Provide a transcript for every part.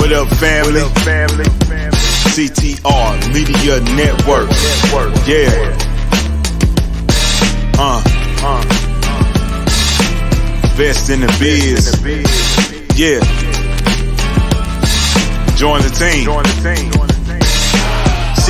What up, family? CTR Media Network. Yeah. Best in the biz. Yeah. Join the team.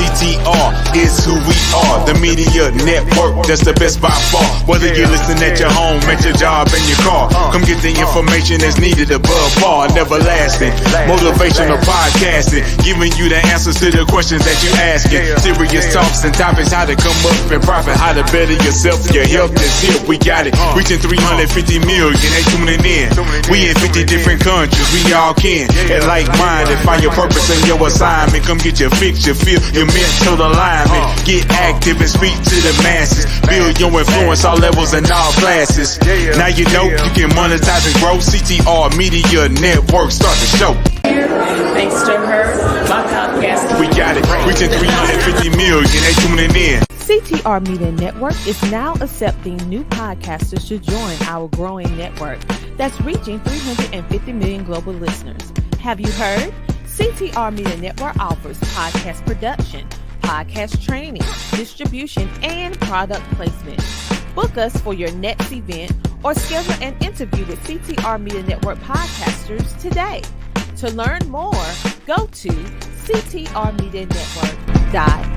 CTR is who we are, the media network, that's the best by far. Whether you listen at your home, at your job, in your car, come get the information that's needed above par. Never lasting, motivational podcasting, giving you the answers to the questions that you're asking. Serious talks and topics, how to come up and profit, how to better yourself. Your health is here, we got it. Reaching 350 million, they tuning in. We in 50 different countries, we all can. And like-minded, find your purpose and your assignment. Come get your fix, your feel, your mental alignment. Get active and speak to the masses. Build your influence all levels and all classes. Now you know you can monetize and grow. CTR Media Network, start the show. Thanks to her, my podcast. We got it. Reaching 350 million, they tuning in. CTR Media Network is now accepting new podcasters to join our growing network that's reaching 350 million global listeners. Have you heard? CTR Media Network offers podcast production, podcast training, distribution, and product placement. Book us for your next event or schedule an interview with CTR Media Network podcasters today. To learn more, go to ctrmedianetwork.com.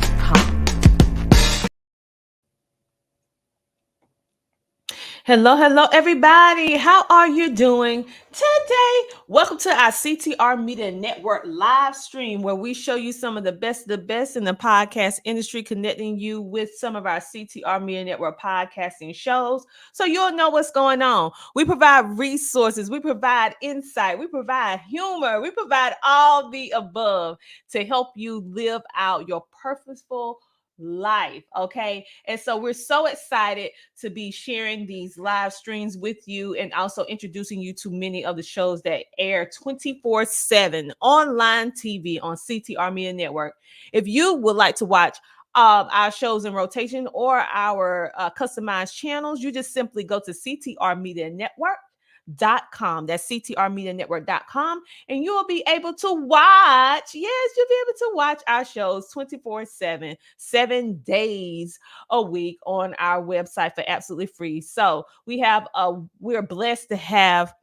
Hello, everybody. How are you doing today? Welcome to our CTR Media Network live stream, where we show you some of the best in the podcast industry, connecting you with some of our CTR Media Network podcasting shows, so you'll know what's going on. We provide resources, we provide insight, we provide humor, we provide all the above to help you live out your purposeful life. Okay. And so we're so excited to be sharing these live streams with you and also introducing you to many of the shows that air 24/7 online TV on CTR Media Network. If you would like to watch our shows in rotation or our customized channels, you just simply go to ctrmedianetwork.com. That's ctrmedianetwork.com, and you will be able to watch. Yes, you'll be able to watch our shows 24/7, 7 days a week on our website for absolutely free. So we're blessed to have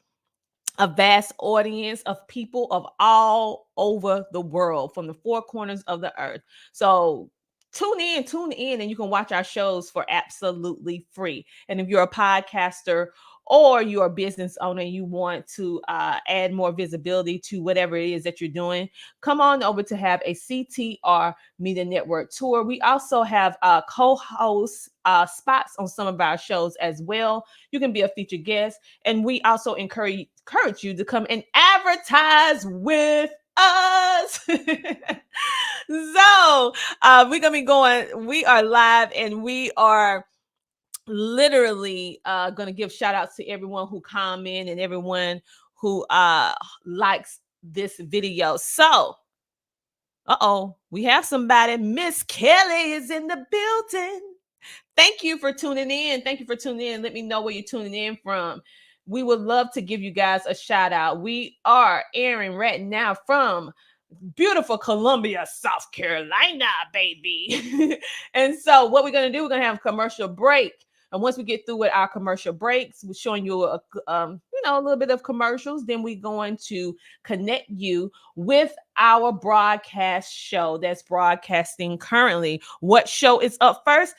a vast audience of people of all over the world, from the four corners of the earth. So tune in, and you can watch our shows for absolutely free. And if you're a podcaster or you're a business owner and you want to add more visibility to whatever it is that you're doing, come on over to have a CTR Media Network tour. We also have co-host spots on some of our shows as well. You can be a featured guest, and we also encourage you to come and advertise with us. So we're gonna be going. We are live, and we are literally going to give shout outs to everyone who comment and everyone who likes this video. So we have somebody. Miss Kelly is in the building. Thank you for tuning in. Let me know where you're tuning in from. We would love to give you guys a shout out. We are airing right now from beautiful Columbia, South Carolina, baby. And so what we're going to do, we're going to have a commercial break. And once we get through with our commercial breaks, we're showing you a little bit of commercials. Then we're going to connect you with our broadcast show that's broadcasting currently. What show is up first?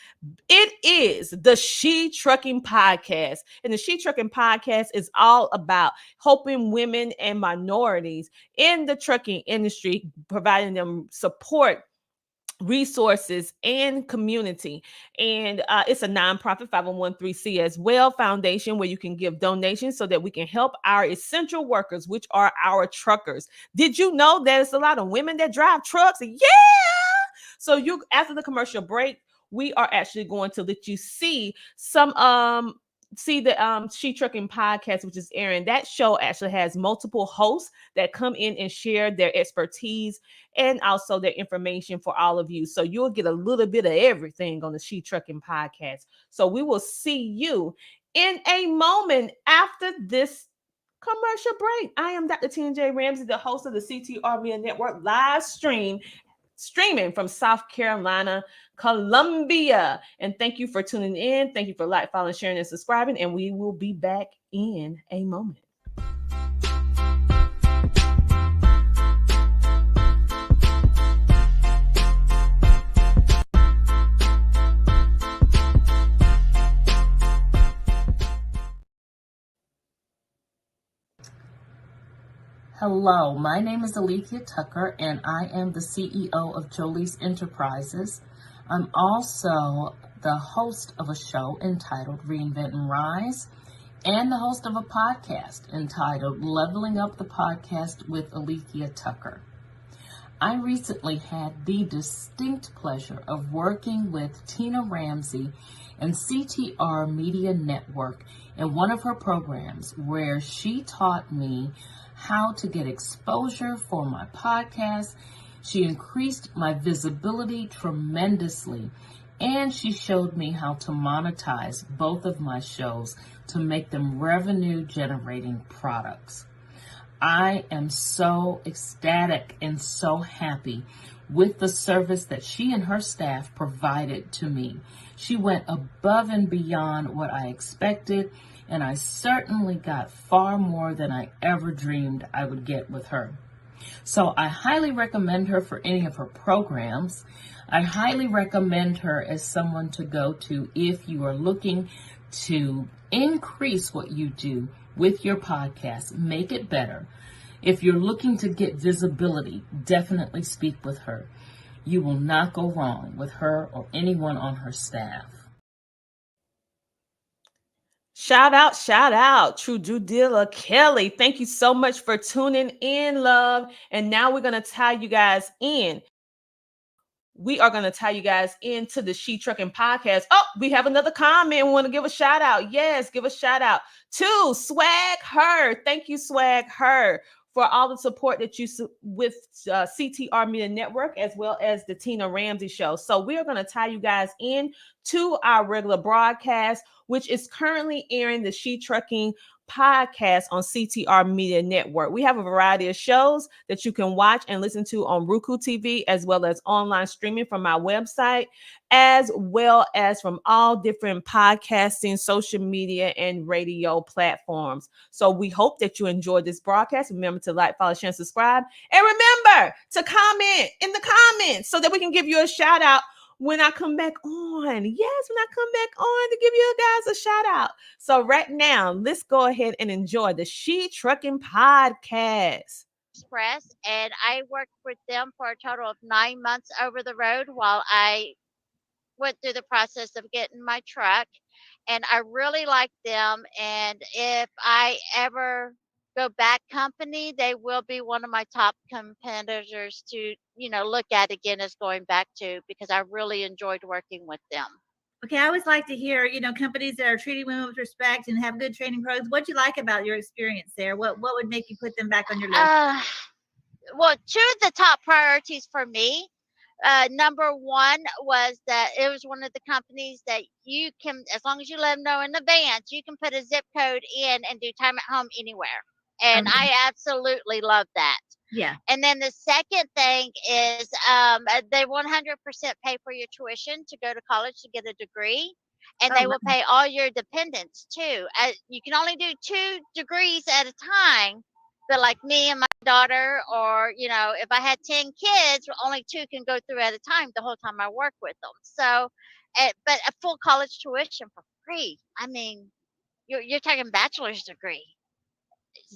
It is the She Trucking Podcast. And the She Trucking Podcast is all about helping women and minorities in the trucking industry, providing them support, resources, and community. And it's a nonprofit 501(c)(3) as well foundation, where you can give donations so that we can help our essential workers, which are our truckers. Did you know there's a lot of women that drive trucks? Yeah. So after the commercial break, we are actually going to let you see the She Trucking Podcast, which is airing. That show actually has multiple hosts that come in and share their expertise and also their information for all of you. So you'll get a little bit of everything on the She Trucking Podcast. So we will see you in a moment after this commercial break. I am Dr. TNJ Ramsey, the host of the CTR Media Network live streaming from South Carolina, Columbia. And thank you for tuning in. Thank you for following, sharing, and subscribing. And we will be back in a moment. Hello, my name is Alethea Tucker, and I am the CEO of Jolie's Enterprises. I'm also the host of a show entitled Reinvent and Rise, and the host of a podcast entitled Leveling Up the Podcast with Alethea Tucker. I recently had the distinct pleasure of working with Tina Ramsey and CTR Media Network in one of her programs where she taught me how to get exposure for my podcast. She increased my visibility tremendously, and she showed me how to monetize both of my shows to make them revenue generating products. I am so ecstatic and so happy with the service that she and her staff provided to me. She went above and beyond what I expected, and I certainly got far more than I ever dreamed I would get with her. So I highly recommend her for any of her programs. I highly recommend her as someone to go to if you are looking to increase what you do with your podcast, make it better. If you're looking to get visibility, definitely speak with her. You will not go wrong with her or anyone on her staff. Shout out, True Due Dealer Kelly. Thank you so much for tuning in, love. And now we're going to tie you guys in. We are going to tie you guys into the She Trucking podcast. Oh, we have another comment. We want to give a shout out. Yes, give a shout out to Swag Her. Thank you, Swag Her, for all the support that you with CTR Media Network, as well as the Tina Ramsey Show. So we are going to tie you guys in to our regular broadcast, which is currently airing the She Trucking podcast on CTR Media Network. We have a variety of shows that you can watch and listen to on Roku TV, as well as online streaming from my website, as well as from all different podcasting, social media, and radio platforms. So we hope that you enjoyed this broadcast. Remember to like, follow, share, and subscribe. And remember to comment in the comments so that we can give you a shout out when I come back on. Yes, when I come back on to give you guys a shout out. So right now, let's go ahead and enjoy the She Trucking podcast. Express, and I worked with them for a total of 9 months over the road while I went through the process of getting my truck. And I really like them. And if I ever go back company, they will be one of my top competitors to, look at again as going back to, because I really enjoyed working with them. Okay, I always like to hear, companies that are treating women with respect and have good training programs. What'd you like about your experience there? What would make you put them back on your list? Well, two of the top priorities for me, number one was that it was one of the companies that you can, as long as you let them know in advance, you can put a zip code in and do time at home anywhere. And Okay. I absolutely love that. Yeah. And then the second thing is they 100% pay for your tuition to go to college to get a degree. And they will pay all your dependents too. You can only do 2 degrees at a time. But like me and my daughter, or, if I had 10 kids, only 2 can go through at a time the whole time I work with them. So, but a full college tuition for free. I mean, you're talking bachelor's degree.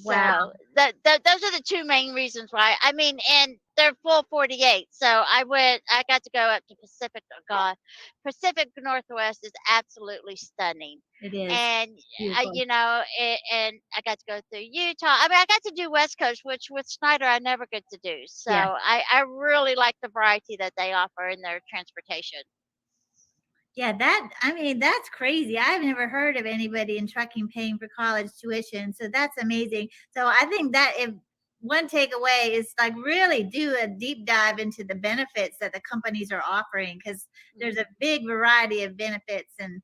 Wow. So those are the 2 main reasons why. I mean, and they're full 48. So I got to go up to Pacific. Oh God, Pacific Northwest is absolutely stunning. It is. And beautiful. and I got to go through Utah. I mean, I got to do West Coast, which with Snyder I never get to do. So Yeah. I really like the variety that they offer in their transportation. Yeah, that's crazy. I've never heard of anybody in trucking paying for college tuition. So that's amazing. So I think that if one takeaway is like really do a deep dive into the benefits that the companies are offering, because there's a big variety of benefits, and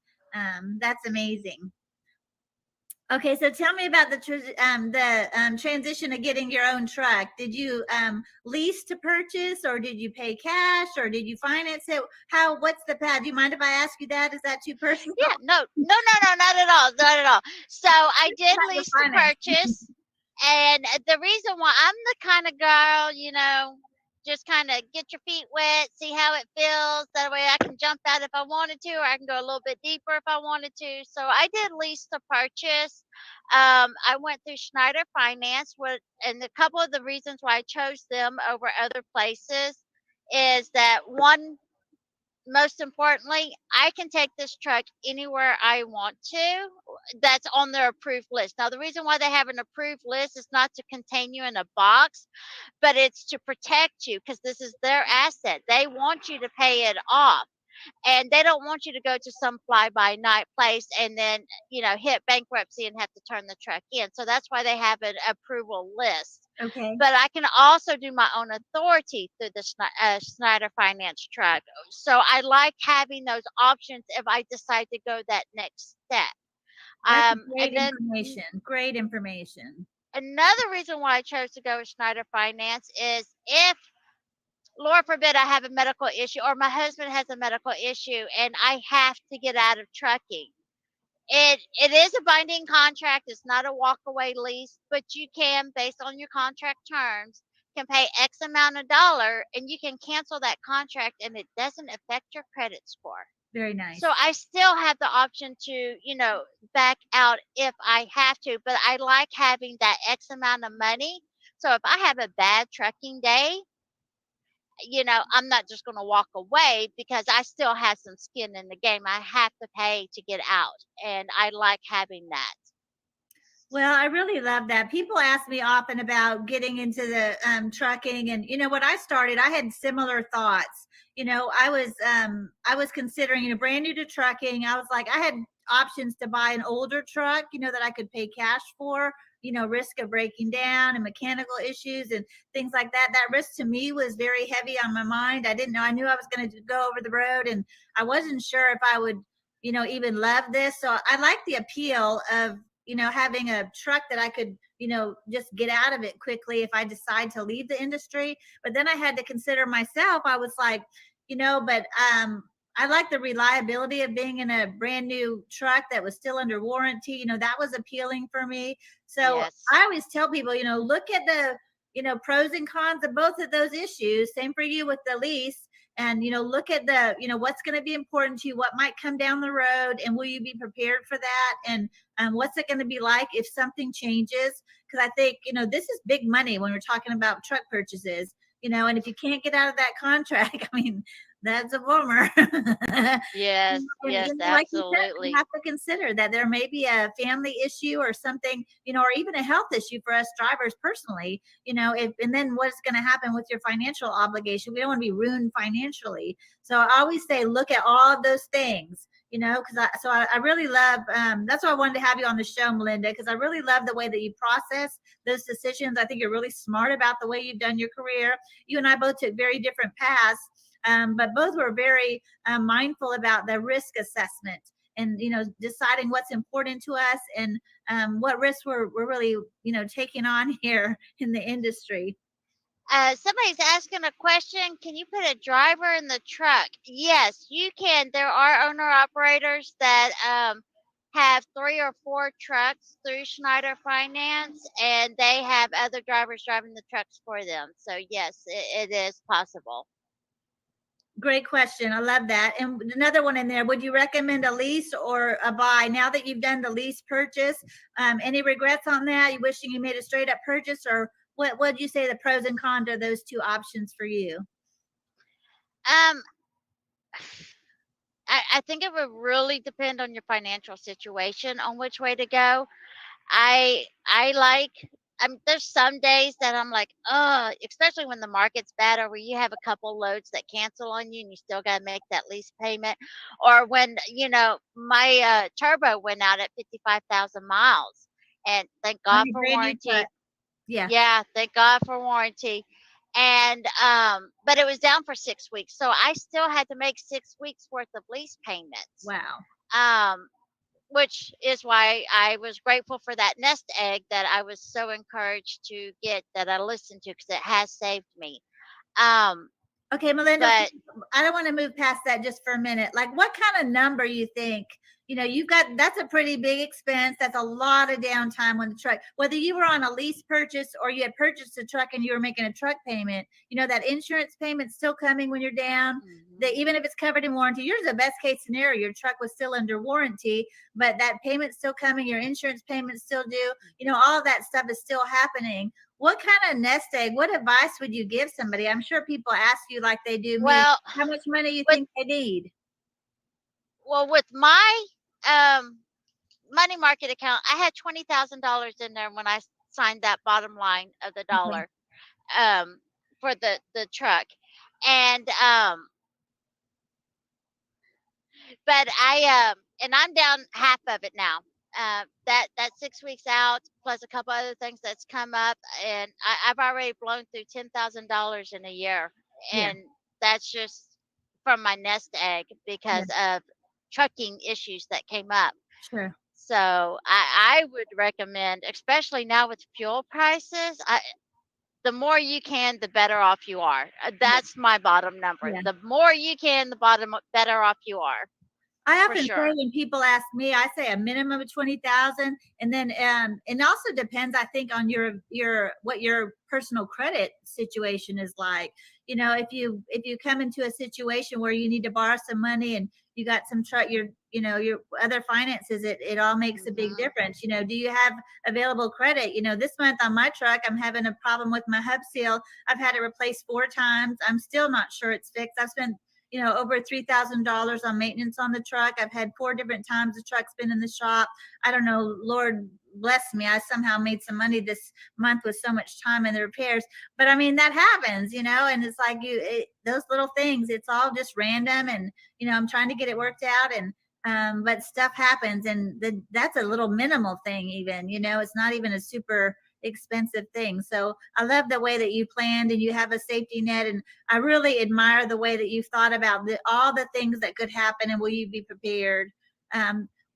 that's amazing. Okay, so tell me about the transition of getting your own truck. Did you lease to purchase, or did you pay cash, or did you finance it? What's the path? Do you mind if I ask you that? Is that too personal? Yeah, no, not at all, not at all. So I did About the lease to finance. purchase, and the reason why I'm the kind of girl, just kind of get your feet wet, see how it feels. That way I can jump out if I wanted to, or I can go a little bit deeper if I wanted to. So I did lease to purchase. I went through Schneider Finance, and a couple of the reasons why I chose them over other places is that one, most importantly, I can take this truck anywhere I want to that's on their approved list. Now, the reason why they have an approved list is not to contain you in a box, but it's to protect you because this is their asset. They want you to pay it off. And they don't want you to go to some fly by night place and then, hit bankruptcy and have to turn the truck in. So that's why they have an approval list. Okay. But I can also do my own authority through the Snyder Finance truck. So I like having those options if I decide to go that next step. That's great And then information. Great information. another reason why I chose to go with Schneider Finance is if, Lord forbid, I have a medical issue or my husband has a medical issue and I have to get out of trucking. It is a binding contract. It's not a walk away lease, but you can, based on your contract terms, can pay X amount of dollar and you can cancel that contract and it doesn't affect your credit score. Very nice. So I still have the option to, back out if I have to, but I like having that X amount of money. So if I have a bad trucking day, I'm not just going to walk away because I still have some skin in the game. I have to pay to get out, and I like having that. Well, I really love that. People ask me often about getting into the trucking, and when I started, I had similar thoughts. I was considering, brand new to trucking. I was like, I had options to buy an older truck, that I could pay cash for. Risk of breaking down and mechanical issues and things like that. That risk to me was very heavy on my mind. I didn't know. I knew I was going to go over the road, and I wasn't sure if I would, even love this. So I like the appeal of having a truck that I could, just get out of it quickly if I decide to leave the industry. But then I had to consider myself. I was like, but I like the reliability of being in a brand new truck that was still under warranty. That was appealing for me. So Yes. I always tell people, look at the, pros and cons of both of those issues. Same for you with the lease. And look at the what's going to be important to you, what might come down the road, and will you be prepared for that, and what's it going to be like if something changes, because I think this is big money when we're talking about truck purchases, and if you can't get out of that contract, I mean, that's a bummer. Yes, yes, Like you said, absolutely. you have to consider that there may be a family issue or something, or even a health issue for us drivers personally, and then what's going to happen with your financial obligation. We don't want to be ruined financially. So I always say, look at all of those things, because I really love, that's why I wanted to have you on the show, Melinda, because I really love the way that you process those decisions. I think you're really smart about the way you've done your career. You and I both took very different paths. But both were very mindful about the risk assessment and deciding what's important to us and what risks we're really taking on here in the industry. Somebody's asking a question. Can you put a driver in the truck? Yes, you can. There are owner operators that have 3 or 4 trucks through Schneider Finance, and they have other drivers driving the trucks for them. So yes, it is possible. Great question. I love that. And another one in there, would you recommend a lease or a buy? Now that you've done the lease purchase, any regrets on that? You wishing you made a straight up purchase, or what would you say the pros and cons are those two options for you? Um, I think it would really depend on your financial situation on which way to go. I like. There's some days that I'm like, oh, especially when the market's bad, or where you have a couple loads that cancel on you, and you still got to make that lease payment, or when my turbo went out at 55,000 miles, and thank God for warranty. Yeah. Yeah, thank God for warranty. And but it was down for 6 weeks, so I still had to make 6 weeks worth of lease payments. Wow. Um, which is why I was grateful for that nest egg that I was so encouraged to get, that I listened to, because it has saved me. Um, Okay, Melinda, but I don't want to move past that just for a minute. Like, what kind of number you think? You've got, that's a pretty big expense. That's a lot of downtime on the truck. Whether you were on a lease purchase or you had purchased a truck and you were making a truck payment, that insurance payment's still coming when you're down. That even if it's covered in warranty, yours is the best case scenario. Your truck was still under warranty, but that payment's still coming. Your insurance payment's still due. All of that stuff is still happening. What kind of nest egg, what advice would you give somebody? I'm sure people ask you like they do me, well, how much money you with think they need? with my money market account, I had $20,000 in there when I signed that bottom line of the dollar for the truck, and but and I'm down half of it now. That 6 weeks out, plus a couple other things that's come up, and I've already blown through $10,000 in a year, Yeah, and that's just from my nest egg yeah, because of trucking issues that came up. sure. So I would recommend, especially now with fuel prices, the more you can, the better off you are. That's my bottom number. Yeah. The more you can, the better off you are, I for often say sure. when people ask me, I say a minimum of 20,000, and then it also depends, I think, on your what your personal credit situation is like. If you come into a situation where you need to borrow some money and you got some your other finances, it all makes a big hmm difference. Do you have available credit? This month on my truck, I'm having a problem with my hub seal. I've had it replaced 4 times. I'm still not sure it's fixed. I've spent over $3,000 on maintenance on the truck. I've had 4 different times the truck's been in the shop. I don't know, Lord bless me. I somehow made some money this month with so much time in the repairs. But I mean, that happens, and it's like those little things, it's all just random. And, I'm trying to get it worked out, and but stuff happens, and that's a little minimal thing even, it's not even a super expensive thing. So I love the way that you planned and you have a safety net, and I really admire the way that you've thought about all the things that could happen, and will you be prepared?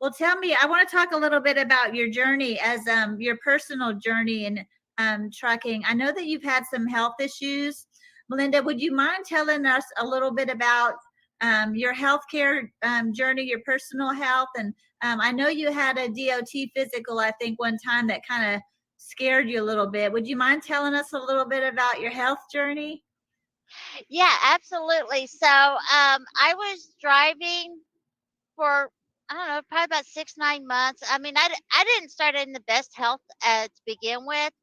Well, tell me, I want to talk a little bit about your journey as your personal journey in trucking. I know that you've had some health issues. Melinda, would you mind telling us a little bit about your healthcare journey, your personal health? And I know you had a DOT physical, I think, one time that kind of scared you a little bit. Would you mind telling us a little bit about your health journey? Yeah, absolutely. So I was driving for, I don't know, probably about 6, 9 months. I mean, I didn't start in the best health to begin with.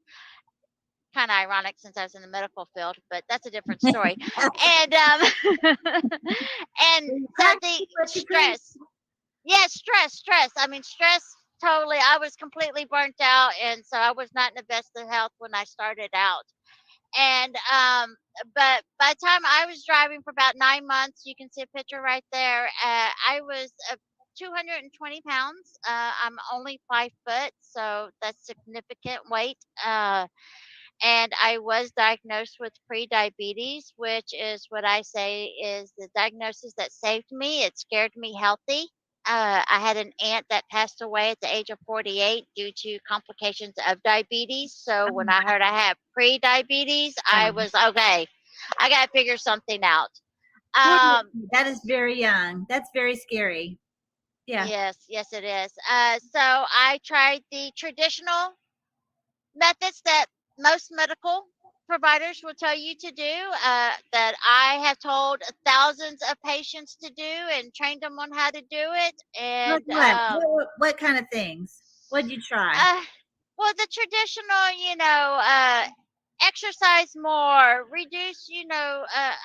Kind of ironic since I was in the medical field, but that's a different story. And and so the stress, yeah, stress. I mean, stress. Totally. I was completely burnt out, and so I was not in the best of health when I started out. And but by the time I was driving for about 9 months, you can see a picture right there. I was 220 pounds. I'm only 5 foot, so that's significant weight. And I was diagnosed with pre-diabetes, which is what I say is the diagnosis that saved me. It scared me healthy. I had an aunt that passed away at the age of 48 due to complications of diabetes. So when I heard I had pre-diabetes, I was okay. I got to figure something out. That is very young. That's very scary. Yeah. Yes, it is. So I tried the traditional methods that most medical providers will tell you to do, that I have told thousands of patients to do and trained them on how to do it. Like And what kind of things? What'd you try? uh, well, the traditional, exercise more, reduce,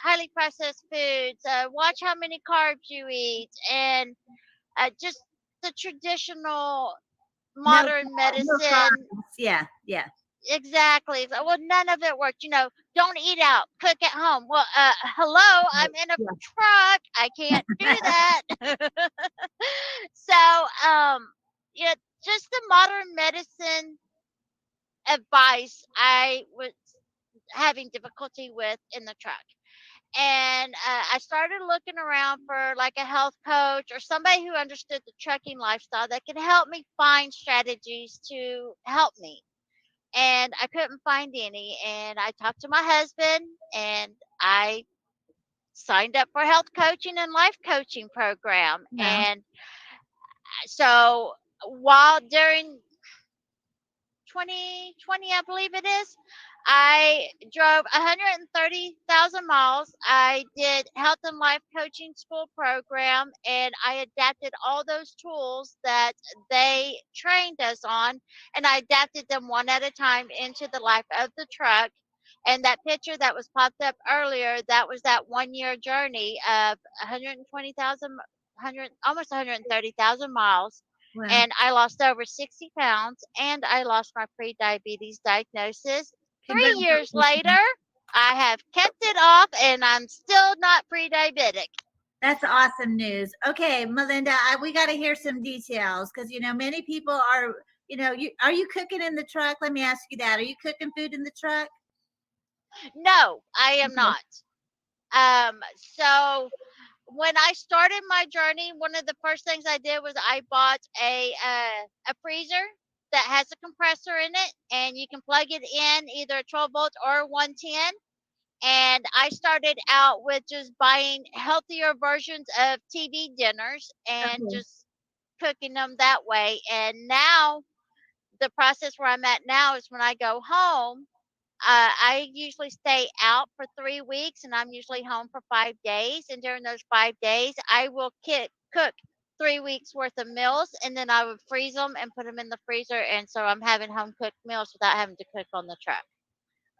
highly processed foods, watch how many carbs you eat, and just the traditional No, modern no medicine. problems. Yeah, yeah. Exactly. Well, none of it worked. Don't eat out, cook at home. Well, hello, I'm in a truck. I can't do that. So, yeah, just the modern medicine advice I was having difficulty with in the truck. And I started looking around for like a health coach or somebody who understood the trucking lifestyle that could help me find strategies to help me. And I couldn't find any. And I talked to my husband, and I signed up for health coaching and life coaching program. Wow. And so while during 2020, I believe it is, I drove 130,000 miles. I did health and life coaching school program, and I adapted all those tools that they trained us on, and I adapted them one at a time into the life of the truck. And that picture that was popped up earlier, that was that 1 year journey of 120,000, 100, almost 130,000 miles. Wow. And I lost over 60 pounds, and I lost my pre-diabetes diagnosis. 3 years later, I have kept it off, and I'm still not pre-diabetic. That's awesome news. Okay, Melinda, we got to hear some details because many people are. Are you cooking in the truck? Let me ask you that. Are you cooking food in the truck? No, I am not. So when I started my journey, one of the first things I did was I bought a freezer that has a compressor in it, and you can plug it in either 12 volts or 110. And I started out with just buying healthier versions of TV dinners and Okay. just cooking them that way. And now the process where I'm at now is when I go home, I usually stay out for 3 weeks, and I'm usually home for 5 days. And during those 5 days, I will cook 3 weeks worth of meals, and then I would freeze them and put them in the freezer. And so I'm having home cooked meals without having to cook on the truck.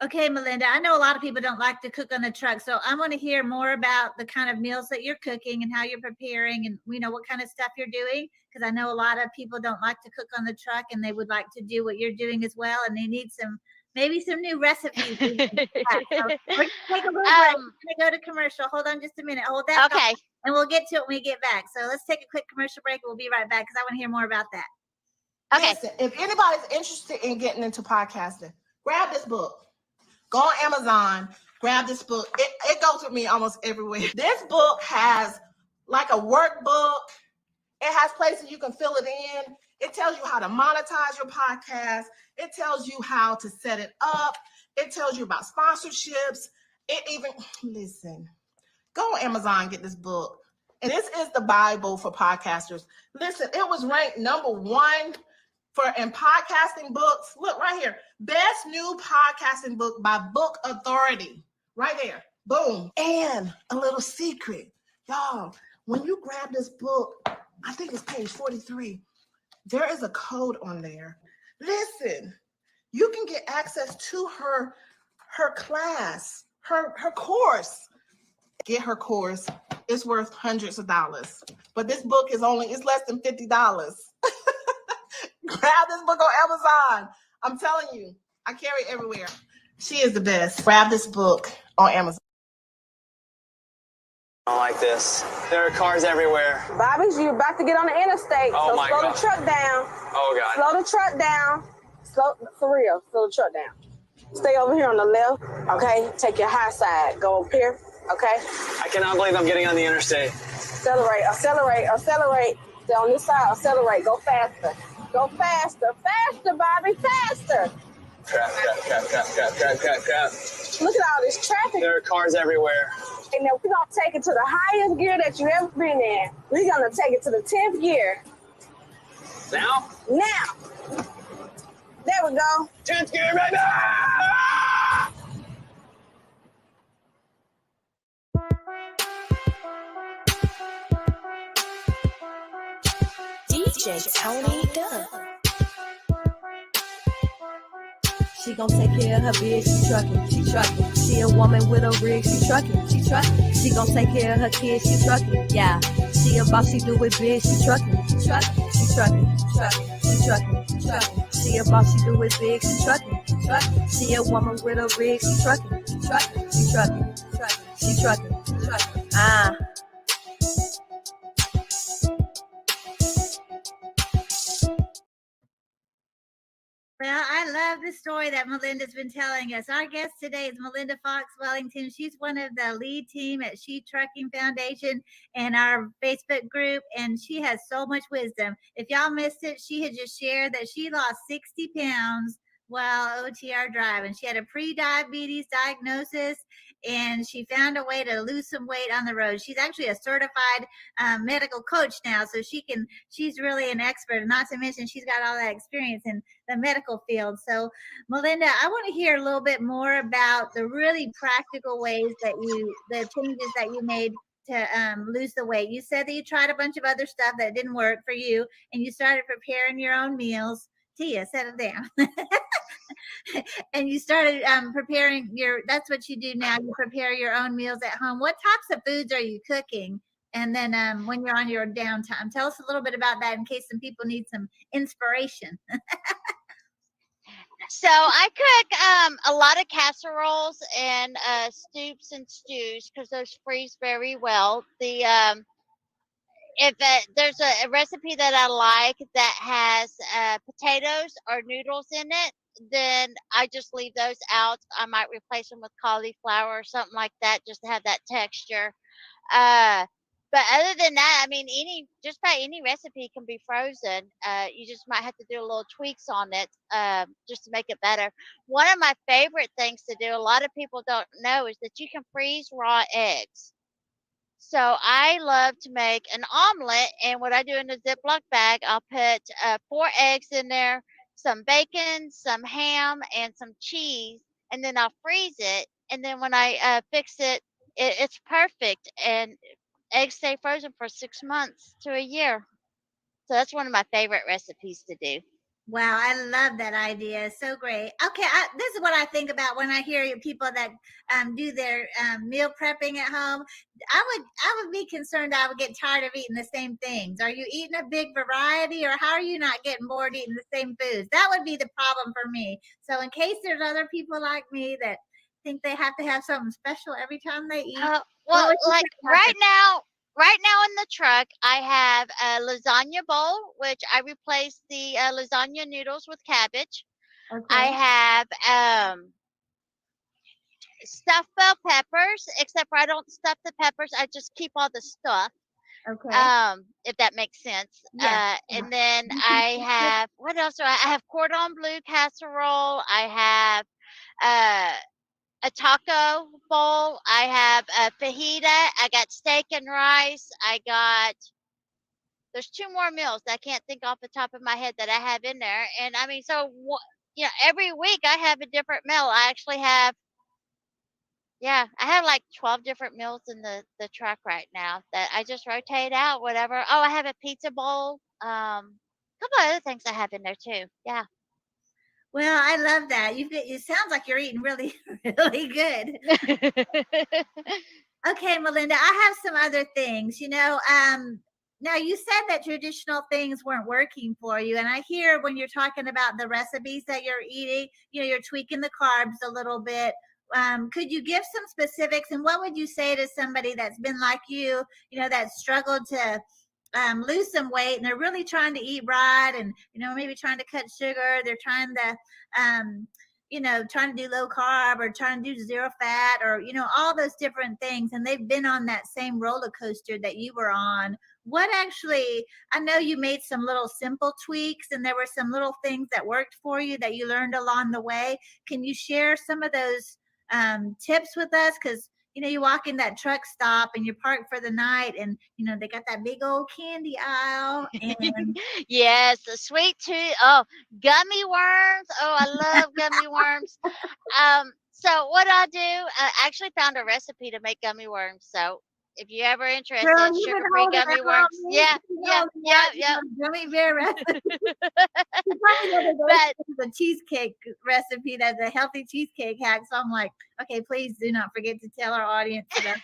Okay, Melinda, I know a lot of people don't like to cook on the truck, so I want to hear more about the kind of meals that you're cooking and how you're preparing and what kind of stuff you're doing, because I know a lot of people don't like to cook on the truck and they would like to do what you're doing as well, and they need maybe some new recipes. So we're going to take a little break. We're going to go to commercial. Hold on just a minute. Hold that Okay. thought, and we'll get to it when we get back. So let's take a quick commercial break. We'll be right back because I want to hear more about that. Okay. Listen, if anybody's interested in getting into podcasting, grab this book. Go on Amazon, grab this book. It goes with me almost everywhere. This book has like a workbook. It has places you can fill it in. It tells you how to monetize your podcast. It tells you how to set it up. It tells you about sponsorships. It even, listen, go on Amazon and get this book. And this is the Bible for podcasters. Listen, it was ranked #1 in podcasting books. Look right here. Best new podcasting book by Book Authority. Right there. Boom. And a little secret. Y'all, when you grab this book, I think it's page 43. There is a code on there. Listen, you can get access to her class, her course. Get her course. It's worth hundreds of dollars. But this book is less than $50. Grab this book on Amazon. I'm telling you, I carry it everywhere. She is the best. Grab this book on Amazon. I don't like this. There are cars everywhere. Bobby's, you about to get on the interstate. Oh, so my slow God. the truck down. Oh, God. Slow the truck down. For real, slow the truck down. Stay over here on the left, okay? Take your high side. Go up here, okay? I cannot believe I'm getting on the interstate. Accelerate. Stay on this side, accelerate. Go faster. Go faster, Bobby, faster. Crap. Look at all this traffic. There are cars everywhere. And then we're going to take it to the highest gear that you've ever been in. We're going to take it to the 10th gear. Now? Now. There we go. 10th gear right now! DJ Tony Dubb. She gon' take care of her biz, she truckin'. She a woman with a rig, she truckin'. She gon' take care of her kids, she truckin'. Yeah, she a boss, she do it big, she truckin'. She a boss, she do it big, she truckin'. She a woman with a rig, she truckin'. Ah. Well, I love the story that Melinda's been telling us. Our guest today is Melinda Fox Wellington. She's one of the lead team at She Trucking Foundation and our Facebook group, and she has so much wisdom. If y'all missed it, she had just shared that she lost 60 pounds while OTR driving. She had a pre-diabetes diagnosis, and she found a way to lose some weight on the road. She's actually a certified medical coach now, so she's really an expert. Not to mention she's got all that experience in the medical field. So, Melinda, I want to hear a little bit more about the really practical ways the changes that you made to lose the weight. You said that you tried a bunch of other stuff that didn't work for you, and you started preparing your own meals. Tia, set it down. And you started preparing that's what you do now. You prepare your own meals at home. What types of foods are you cooking? And then when you're on your downtime, tell us a little bit about that in case some people need some inspiration. So I cook a lot of casseroles and soups and stews because those freeze very well. If there's a recipe that I like that has potatoes or noodles in it, then I just leave those out. I might replace them with cauliflower or something like that just to have that texture. Uh, but other than that, I mean, just about any recipe can be frozen. You just might have to do a little tweaks on it just to make it better. One of my favorite things to do, a lot of people don't know, is that you can freeze raw eggs. So I love to make an omelet, and what I do in a Ziploc bag, I'll put 4 eggs in there, some bacon, some ham, and some cheese, and then I'll freeze it. And then when I fix it, it's perfect, and eggs stay frozen for 6 months to a year. So that's one of my favorite recipes to do. Wow, I love that idea. So great. Okay, this is what I think about when I hear people that do their meal prepping at home. I would be concerned I would get tired of eating the same things. Are you eating a big variety, or how are you not getting bored eating the same foods? That would be the problem for me. So in case there's other people like me that think they have to have something special every time they eat, Well, like right now in the truck, I have a lasagna bowl, which I replace the lasagna noodles with cabbage. Okay. I have stuffed bell peppers, except for I don't stuff the peppers. I just keep all the stuff. Okay. If that makes sense. Yes. And then I have, what else do I have? Cordon bleu casserole. I have a taco bowl. I have a fajita. I got steak and rice. There's 2 more meals that I can't think off the top of my head that I have in there. And I mean, so, every week I have a different meal. I actually have, I have like 12 different meals in the truck right now that I just rotate out, whatever. Oh, I have a pizza bowl. A couple of other things I have in there too. Yeah. Well, I love that. It sounds like you're eating really, really good. Okay, Melinda, I have some other things. Now you said that traditional things weren't working for you, and I hear when you're talking about the recipes that you're eating, you're tweaking the carbs a little bit. Could you give some specifics, and what would you say to somebody that's been like you, that struggled to lose some weight, and they're really trying to eat right, and maybe trying to cut sugar, they're trying to trying to do low carb, or trying to do zero fat, or all those different things, and they've been on that same roller coaster that you were on. I know you made some little simple tweaks, and there were some little things that worked for you that you learned along the way. Can you share some of those tips with us? Because you walk in that truck stop and you park for the night, and they got that big old candy aisle, and Yes, the sweet tooth. Oh, gummy worms. Oh, I love gummy worms. So what I do, I actually found a recipe to make gummy worms. So if you're ever interested, girl, you've been sugar-free holding gummy that worms. on me. Yeah. Gummy bear recipe. But The cheesecake recipe, that's a healthy cheesecake hack. So I'm like, okay, please do not forget to tell our audience about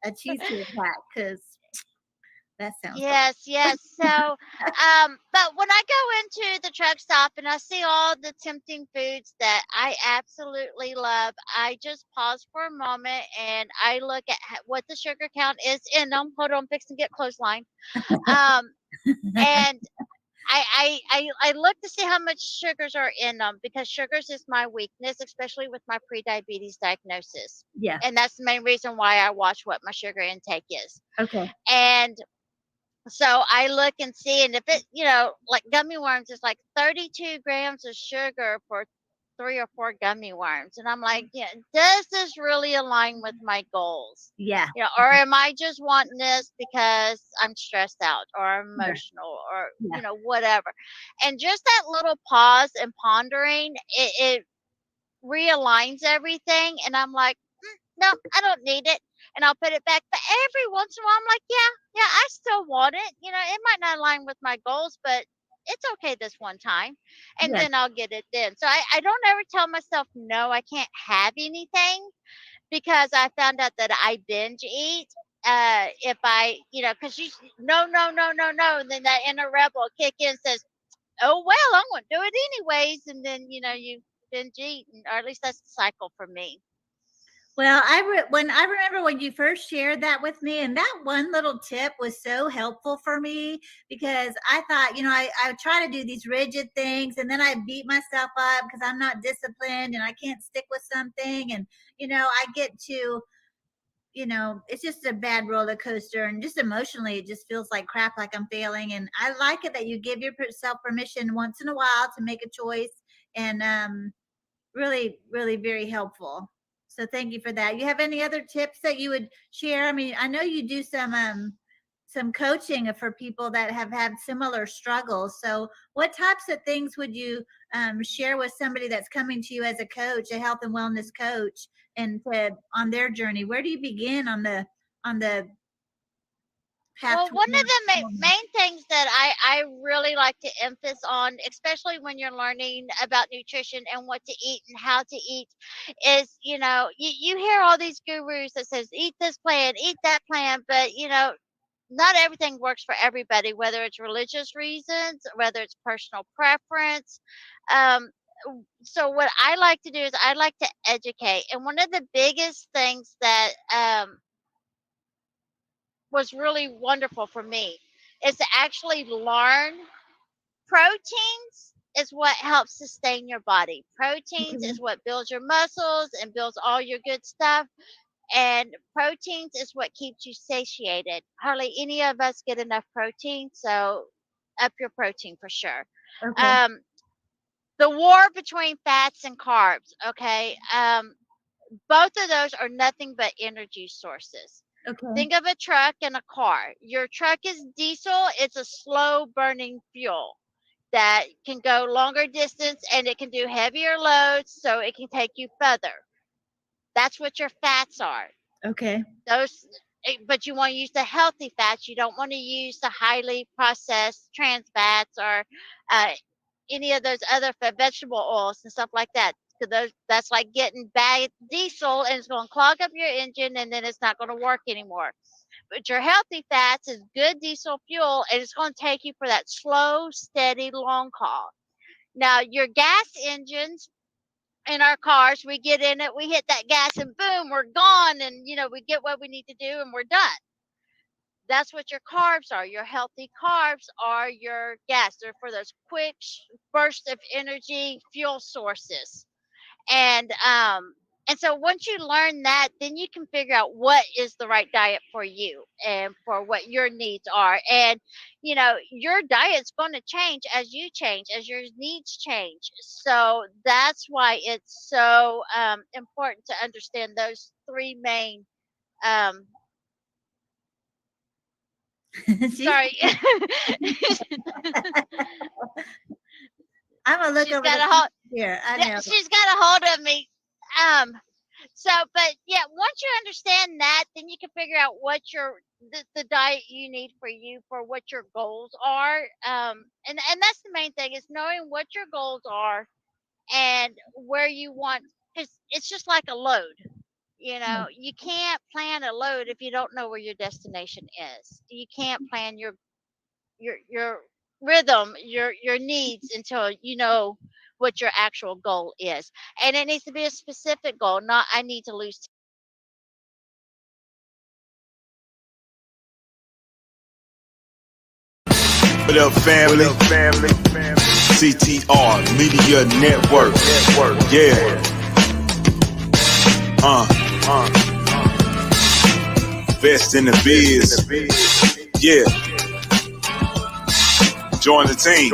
a cheesecake hack, because that sounds yes. So, but when I go into the truck stop and I see all the tempting foods that I absolutely love, I just pause for a moment and I look at what the sugar count is in them. Hold on, I'm fixing to get clothesline. And I look to see how much sugars are in them because sugars is my weakness, especially with my pre-diabetes diagnosis. Yeah. And that's the main reason why I watch what my sugar intake is. Okay. And so I look and see, and if it, like gummy worms is like 32 grams of sugar for 3 or 4 gummy worms. And I'm like, yeah, does this really align with my goals? Yeah. Or am I just wanting this because I'm stressed out or emotional or, Yeah. whatever. And just that little pause and pondering, it realigns everything. And I'm like, no, I don't need it. And I'll put it back. But every once in a while, I'm like, yeah, I still want it. It might not align with my goals, but it's okay this one time. And Yeah. then I'll get it then. So I don't ever tell myself, no, I can't have anything because I found out that I binge eat. If I, because you, no, no, no, no, no. And then that inner rebel kick in and says, oh, well, I'm going to do it anyways. And then, you binge eat. Or at least that's the cycle for me. Well, when I remember when you first shared that with me, and that one little tip was so helpful for me because I thought, I try to do these rigid things and then I beat myself up because I'm not disciplined and I can't stick with something. And, I get to, it's just a bad roller coaster and just emotionally, it just feels like crap, like I'm failing. And I like it that you give yourself permission once in a while to make a choice and, really, really very helpful. So thank you for that. You have any other tips that you would share? I mean, I know you do some coaching for people that have had similar struggles. So what types of things would you share with somebody that's coming to you as a coach, a health and wellness coach, and on their journey? Where do you begin on the path? Well, one of the main things that I really like to emphasize on, especially when you're learning about nutrition and what to eat and how to eat, is, you hear all these gurus that says, eat this plan, eat that plan, but, not everything works for everybody, whether it's religious reasons, whether it's personal preference. So what I like to do is I like to educate. And one of the biggest things that was really wonderful for me is to actually learn proteins is what helps sustain your body. Proteins is what builds your muscles and builds all your good stuff. And proteins is what keeps you satiated. Hardly any of us get enough protein, so up your protein for sure. Okay. The war between fats and carbs, okay? Both of those are nothing but energy sources. Okay. Think of a truck and a car. Your truck is diesel, it's a slow burning fuel that can go longer distance and it can do heavier loads so it can take you further. That's what your fats are. Okay. But you want to use the healthy fats. You don't want to use the highly processed trans fats or any of those other vegetable oils and stuff like that. Because that's like getting bad diesel and it's going to clog up your engine and then it's not going to work anymore. But your healthy fats is good diesel fuel and it's going to take you for that slow, steady, long haul. Now, your gas engines in our cars, we get in it, we hit that gas and boom, we're gone. And, we get what we need to do and we're done. That's what your carbs are. Your healthy carbs are your gas. They're for those quick bursts of energy fuel sources. And so once you learn that, then you can figure out what is the right diet for you and for what your needs are. And, your diet's going to change as you change, as your needs change. So that's why it's so important to understand those three main sorry. I'm gonna look She's over got a hold here. I know. She's got a hold of me. But yeah, once you understand that, then you can figure out what the diet you need for you for what your goals are. And that's the main thing is knowing what your goals are and where you want, because it's just like a load. You can't plan a load if you don't know where your destination is. You can't plan your rhythm, your needs until you know what your actual goal is. And it needs to be a specific goal, not I need to lose. What up, family? CTR Media Network. Yeah. Best in the biz. Yeah. Join the team.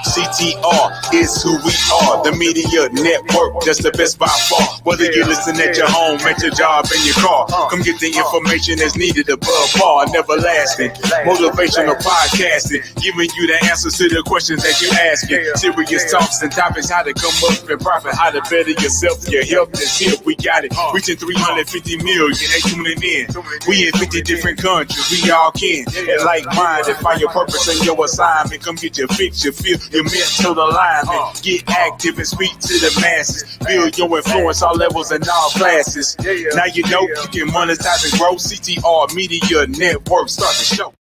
CTR is who we are, the media network, that's the best by far. Whether you listen at your home, at your job, in your car, come get the information that's needed above par. Never lasting, motivational podcasting, giving you the answers to the questions that you're asking. Serious talks and topics, how to come up and profit, how to better yourself, your health is here. We got it, reaching 350 million, they tuning in. We in 50 different countries, we all can. And like-minded, find your purpose and your assignment. Come get your fix, your feel, your mental alignment. Get active and speak to the masses. Build your influence all levels and all classes. Now you know you can monetize and grow. CTR Media Network. Start the show.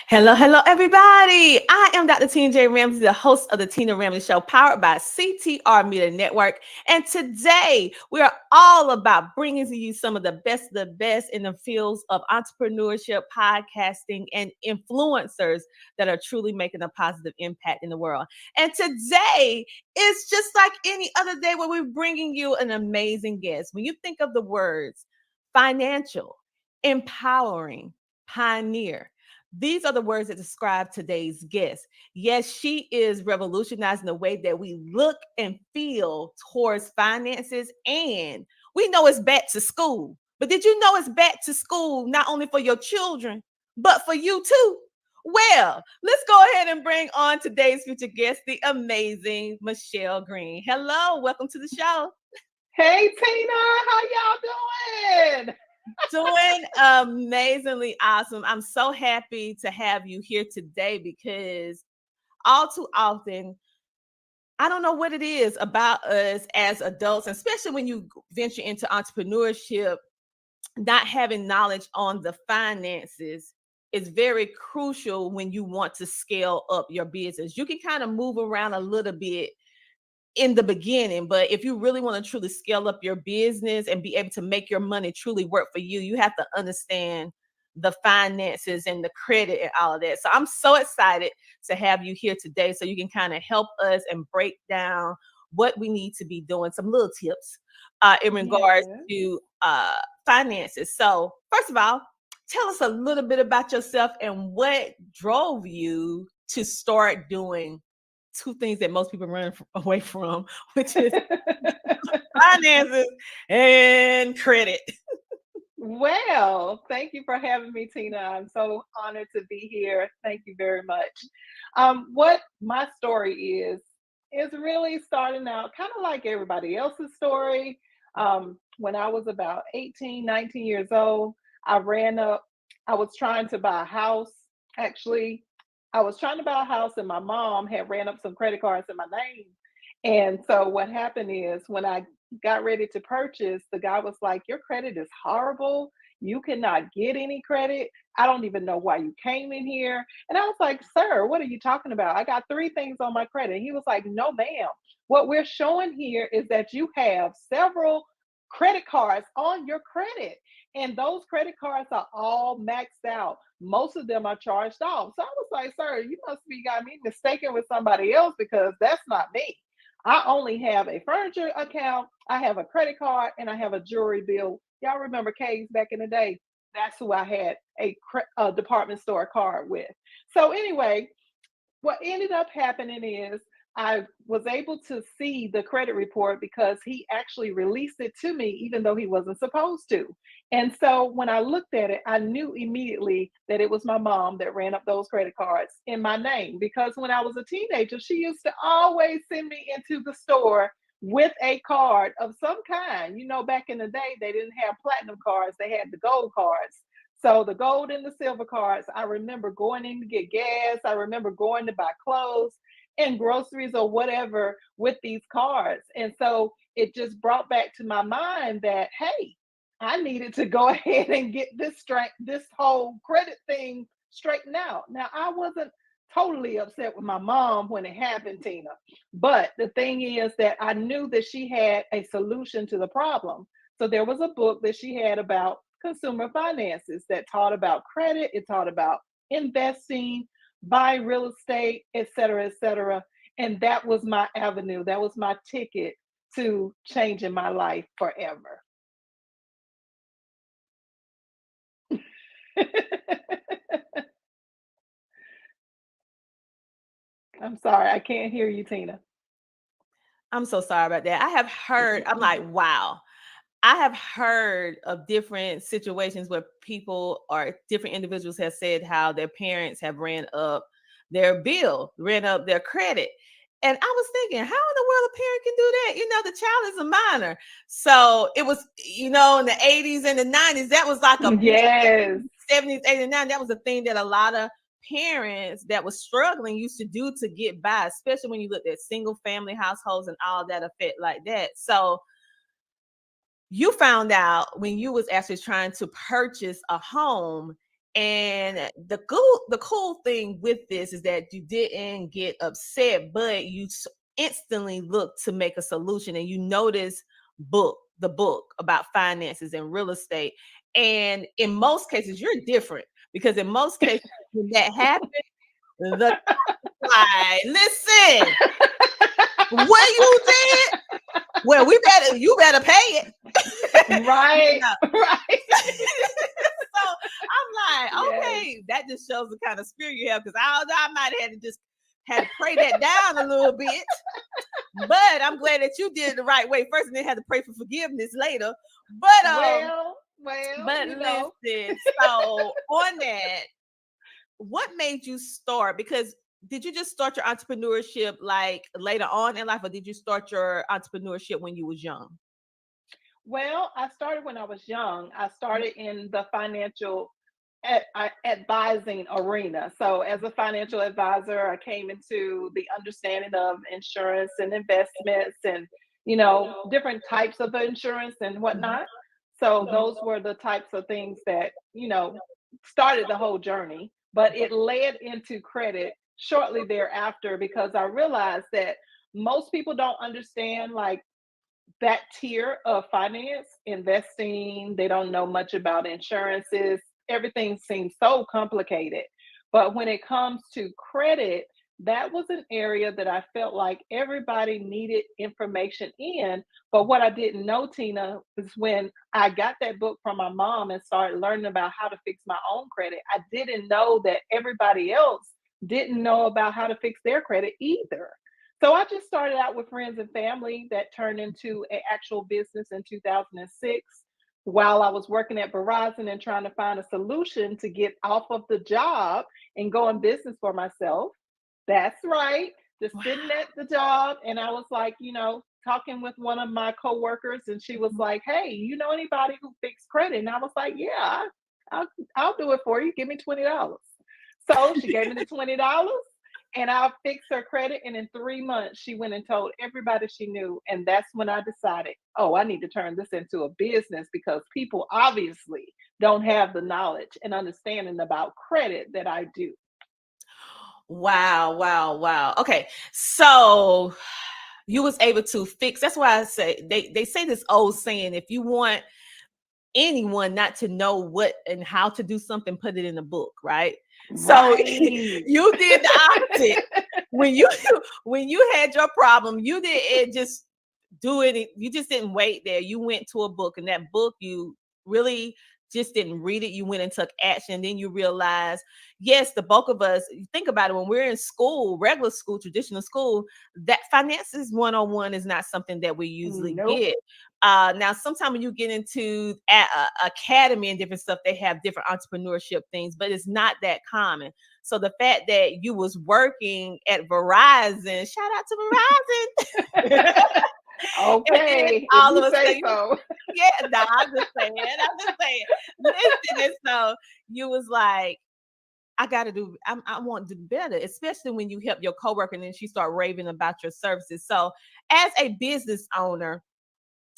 Hello, hello, everybody. I am Dr. Tina J. Ramsey, the host of the Tina Ramsey Show, powered by CTR Media Network. And today, we are all about bringing to you some of the best in the fields of entrepreneurship, podcasting, and influencers that are truly making a positive impact in the world. And today, it's just like any other day where we're bringing you an amazing guest. When you think of the words financial, empowering, pioneer, these are the words that describe today's guest. Yes, she is revolutionizing the way that we look and feel towards finances. And we know it's back to school. But did you know it's back to school not only for your children, but for you too? Well, let's go ahead and bring on today's future guest, the amazing Michelle Green. Hello, welcome to the show. Hey, Tina, how y'all doing? Doing amazingly awesome. I'm so happy to have you here today because all too often, I don't know what it is about us as adults, especially when you venture into entrepreneurship, not having knowledge on the finances is very crucial when you want to scale up your business. You can kind of move around a little bit in the beginning, but if you really want to truly scale up your business and be able to make your money truly work for you, you have to understand the finances and the credit and all of that. So I'm so excited to have you here today so you can kind of help us and break down what we need to be doing, some little tips in regards to finances. So first of all, tell us a little bit about yourself and what drove you to start doing two things that most people run away from, which is finances and credit. Well, thank you for having me, Tina. I'm so honored to be here. Thank you very much. What my story is really starting out kind of like everybody else's story. When I was about 18, 19 years old, I was trying to buy a house. Actually, I was trying to buy a house and my mom had ran up some credit cards in my name. And so what happened is when I got ready to purchase, the guy was like, your credit is horrible. You cannot get any credit. I don't even know why you came in here. And I was like, sir, what are you talking about? I got 3 things on my credit. He was like, no, ma'am. What we're showing here is that you have several credit cards on your credit. And those credit cards are all maxed out. Most of them are charged off. So I was like, sir, you must be got me mistaken with somebody else because that's not me. I only have a furniture account, I have a credit card, and I have a jewelry bill. Y'all remember K's back in the day? That's who I had a department store card with. So anyway, what ended up happening is I was able to see the credit report because he actually released it to me, even though he wasn't supposed to. And so when I looked at it, I knew immediately that it was my mom that ran up those credit cards in my name. Because when I was a teenager, she used to always send me into the store with a card of some kind. You know, back in the day, they didn't have platinum cards, they had the gold cards. So the gold and the silver cards, I remember going in to get gas. I remember going to buy clothes and groceries or whatever with these cards. And so it just brought back to my mind that, hey, I needed to go ahead and get this whole credit thing straightened out. Now, I wasn't totally upset with my mom when it happened, Tina. But the thing is that I knew that she had a solution to the problem. So there was a book that she had about consumer finances that taught about credit, it taught about investing, buying real estate, et cetera, et cetera. And that was my avenue. That was my ticket to changing my life forever. I'm sorry, I can't hear you, Tina. I'm so sorry about that. I have heard, I'm like, wow. I have heard of different situations where people or different individuals have said how their parents have ran up their bill, ran up their credit. And I was thinking, how in the world a parent can do that? The child is a minor. So it was, in the 80s and the 90s, that was like a big Yes. 70s, 80s, 90s. That was a thing that a lot of parents that was struggling used to do to get by, especially when you looked at single family households and all that effect like that. So you found out when you was actually trying to purchase a home, and the cool thing with this is that you didn't get upset, but you instantly looked to make a solution, and you noticed the book about finances and real estate. And in most cases you're different, because in most cases when that happened, the guy, listen, what you did, well, you better pay it. Right. Right. So I'm like, Yes. okay, that just shows the kind of spirit you have, because I might have had to pray that down a little bit. But I'm glad that you did it the right way first, and then had to pray for forgiveness later. But Well, listen, so on that, what made you start? Because did you just start your entrepreneurship like later on in life, or did you start your entrepreneurship when you was young? Well, I started when I was young. I started in the financial advising arena. So, as a financial advisor, I came into the understanding of insurance and investments and, different types of insurance and whatnot. So, those were the types of things that, started the whole journey. But it led into credit shortly thereafter, because I realized that most people don't understand like that tier of finance, investing. They don't know much about insurances. Everything seems so complicated. But when it comes to credit, that was an area that I felt like everybody needed information in. But what I didn't know, Tina, is when I got that book from my mom and started learning about how to fix my own credit, I didn't know that everybody else didn't know about how to fix their credit either. So I just started out with friends and family that turned into an actual business in 2006 while I was working at Verizon and trying to find a solution to get off of the job and go in business for myself. That's right. Just sitting at the job. And I was like, talking with one of my coworkers, and she was like, "Hey, you know anybody who fixed credit?" And I was like, "Yeah, I'll do it for you. Give me $20." So she gave me the $20, and I fixed her credit. And in 3 months, she went and told everybody she knew. And that's when I decided, oh, I need to turn this into a business, because people obviously don't have the knowledge and understanding about credit that I do. Wow, wow, wow. Okay. So you was able to fix. That's why I say they say this old saying, if you want anyone not to know what and how to do something, put it in a book, right? So Right. you did the opposite. when you had your problem, you didn't just do it. You just didn't wait there. You went to a book, and that book, you really just didn't read it. You went and took action. And then you realize, yes, the bulk of us, you think about it, when we're in school, regular school, traditional school, that finances 101 is not something that we usually get. Now, sometimes when you get into academy and different stuff, they have different entrepreneurship things, but it's not that common. So the fact that you was working at Verizon, shout out to Verizon. Okay, all if of you a say sudden, so. yeah, no, I'm just saying. Listen, and so you was like, I gotta do, I want to do better, especially when you help your coworker and then she start raving about your services. So as a business owner,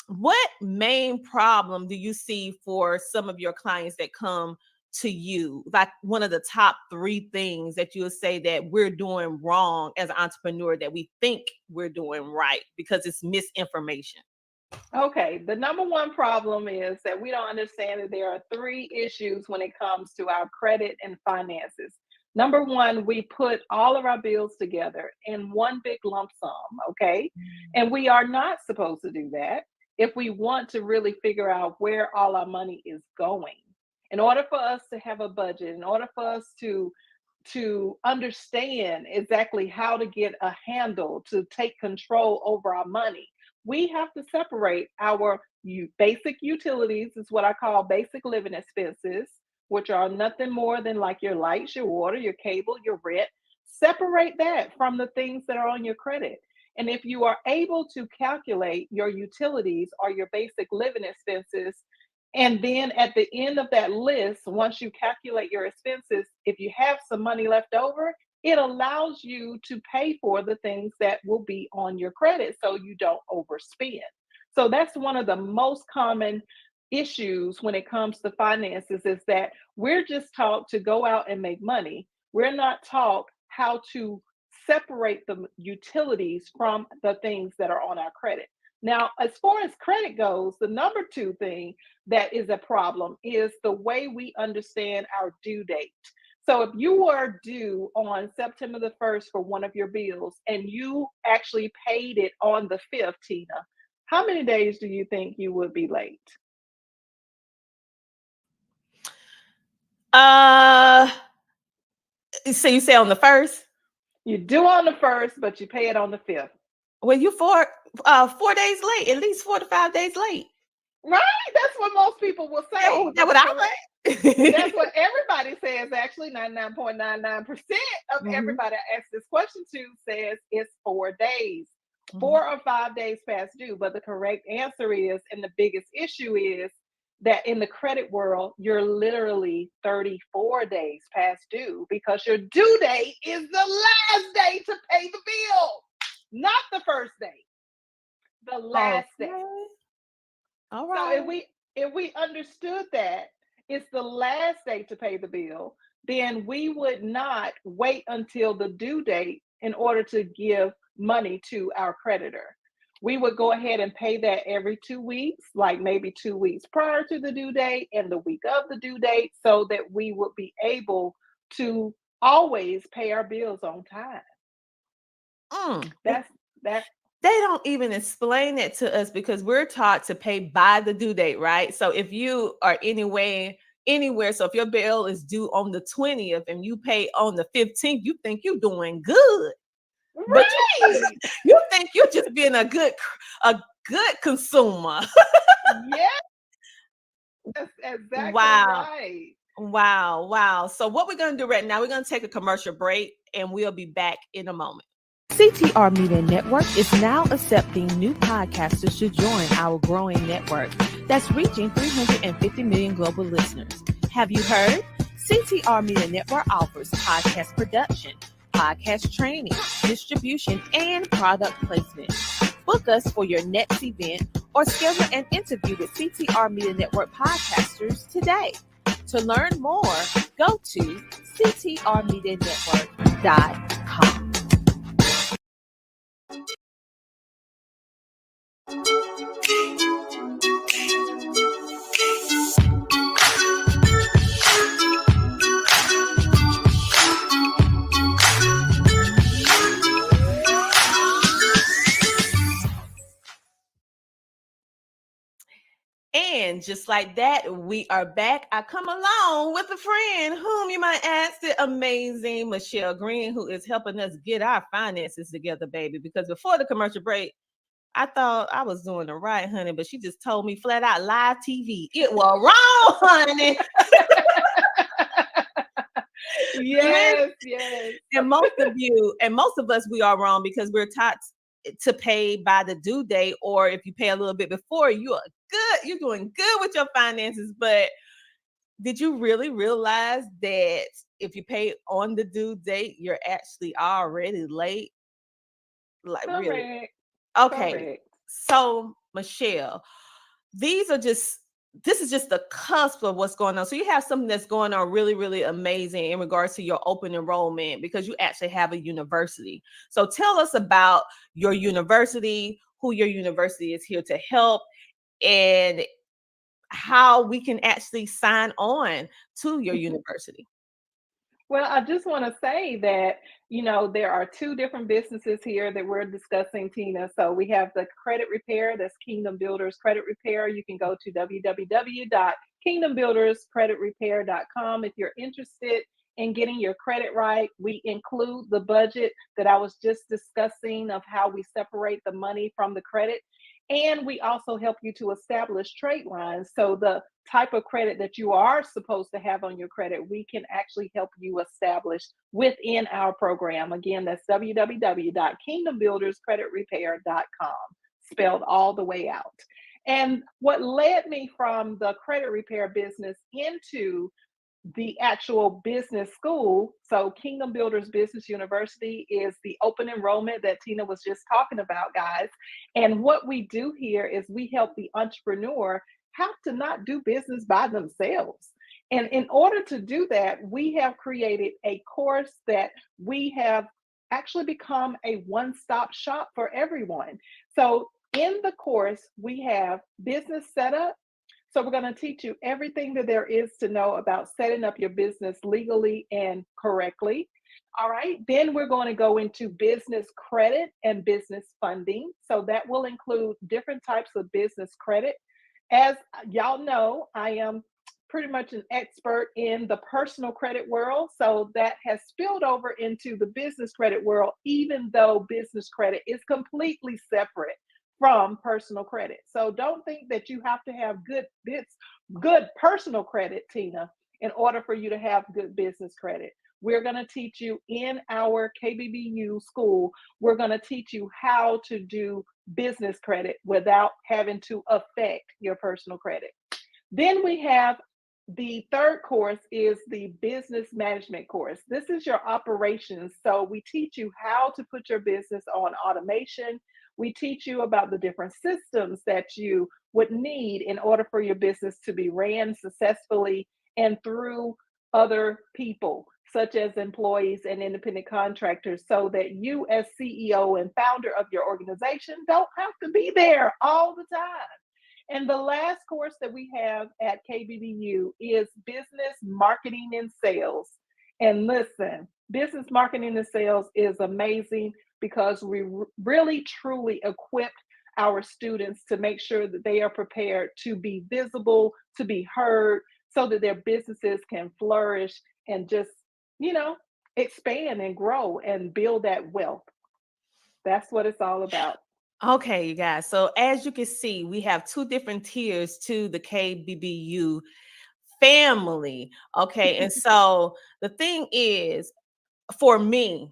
what main problem do you see for some of your clients that come to you, like one of the top 3 things that you would say that we're doing wrong as an entrepreneur that we think we're doing right because it's misinformation? Okay, the number one problem is that we don't understand that there are 3 issues when it comes to our credit and finances. Number one, we put all of our bills together in one big lump sum, okay? And we are not supposed to do that if we want to really figure out where all our money is going. In order for us to have a budget, in order for us to understand exactly how to get a handle to take control over our money, we have to separate our basic utilities, is what I call basic living expenses, which are nothing more than like your lights, your water, your cable, your rent. Separate that from the things that are on your credit. And if you are able to calculate your utilities or your basic living expenses, and then at the end of that list, once you calculate your expenses, if you have some money left over, it allows you to pay for the things that will be on your credit so you don't overspend. So that's one of the most common issues when it comes to finances, is that we're just taught to go out and make money. We're not taught how to separate the utilities from the things that are on our credit. Now, as far as credit goes, the number 2 thing that is a problem is the way we understand our due date. So if you were due on September the 1st for one of your bills and you actually paid it on the 5th, Tina, how many days do you think you would be late? So you say on the 1st? You do on the 1st, but you pay it on the 5th. Well, you 4 days late, at least 4 to 5 days late. Right? That's what most people will say. That's what I think. That's what everybody says. Actually, 99.99% of everybody I ask this question to says it's 4 days. 4 or 5 days past due. But the correct answer is, and the biggest issue is, that in the credit world, you're literally 34 days past due because your due date is the last day to pay the bill, not the first day, the last day. All right. So if we understood that it's the last day to pay the bill, then we would not wait until the due date in order to give money to our creditor. We would go ahead and pay that every 2 weeks, like maybe 2 weeks prior to the due date and the week of the due date, so that we would be able to always pay our bills on time. That's that. They don't even explain it to us because we're taught to pay by the due date, right? So if you are anywhere, so if your bill is due on the 20th and you pay on the 15th, you think you're doing good. Right. But you think you're just being a good consumer. Yeah. That's exactly right. Wow. So what we're going to do right now, we're going to take a commercial break and we'll be back in a moment. CTR Media Network is now accepting new podcasters to join our growing network that's reaching 350 million global listeners. Have you heard? CTR Media Network offers podcast production, podcast training, distribution, and product placement. Book us for your next event or schedule an interview with CTR Media Network podcasters today. To learn more, go to ctrmedianetwork.com. And just like that, we are back. I come along with a friend whom you might ask, the amazing Michelle Green, who is helping us get our finances together, baby. Because before the commercial break, I thought I was doing the right, honey, but she just told me flat out, live TV. It was wrong, honey. Yes. And most of us, we are wrong because we're taught to pay by the due date, or if you pay a little bit before, you're doing good with your finances. But did you really realize that if you pay on the due date, you're actually already late? Like, Correct. Really? Okay. Correct. So, Michelle, these are just this is just the cusp of what's going on. So you have something that's going on really, really amazing in regards to your open enrollment, because you actually have a university. So tell us about your university, who your university is here to help, and how we can actually sign on to your university. Well, I just want to say that, there are two different businesses here that we're discussing, Tina. So we have the credit repair, that's Kingdom Builders Credit Repair. You can go to www.kingdombuilderscreditrepair.com if you're interested in getting your credit right. We include the budget that I was just discussing of how we separate the money from the credit. And we also help you to establish trade lines. So the type of credit that you are supposed to have on your credit, we can actually help you establish within our program. Again, that's www.kingdombuilderscreditrepair.com, spelled all the way out. And what led me from the credit repair business into the actual business school. So Kingdom Builders Business University is the open enrollment that Tina was just talking about, guys. And what we do here is we help the entrepreneur have to not do business by themselves. And in order to do that, we have created a course that we have actually become a one-stop shop for everyone. So in the course, we have business setup. So we're going to teach you everything that there is to know about setting up your business legally and correctly. All right. Then we're going to go into business credit and business funding. So that will include different types of business credit. As y'all know, I am pretty much an expert in the personal credit world. So that has spilled over into the business credit world, even though business credit is completely separate from personal credit. So don't think that you have to have good personal credit, Tina, in order for you to have good business credit. We're going to teach you in our KBBU school, we're going to teach you how to do business credit without having to affect your personal credit. Then we have the third course is the business management course. This is your operations. So we teach you how to put your business on automation. We teach you about the different systems that you would need in order for your business to be ran successfully and through other people, such as employees and independent contractors, so that you as CEO and founder of your organization don't have to be there all the time. And the last course that we have at KBBU is business marketing and sales. And listen, business marketing and sales is amazing because we really truly equip our students to make sure that they are prepared to be visible, to be heard, so that their businesses can flourish and just, expand and grow and build that wealth. That's what it's all about. Okay, you guys. So as you can see, we have two different tiers to the KBBU family. Okay. And so the thing is, for me,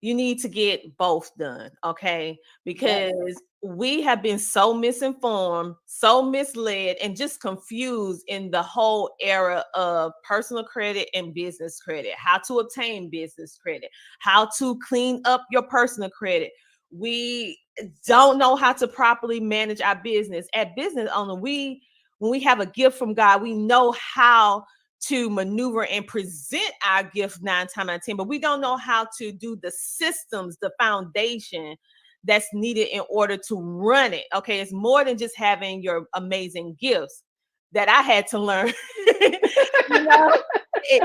you need to get both done. Okay. Because we have been so misinformed, so misled, and just confused in the whole era of personal credit and business credit, how to obtain business credit, how to clean up your personal credit. We don't know how to properly manage our business. At business owner, when we have a gift from God, we know how to maneuver and present our gift 9 times out of 10, but we don't know how to do the systems, the foundation that's needed in order to run it. Okay, it's more than just having your amazing gifts that I had to learn.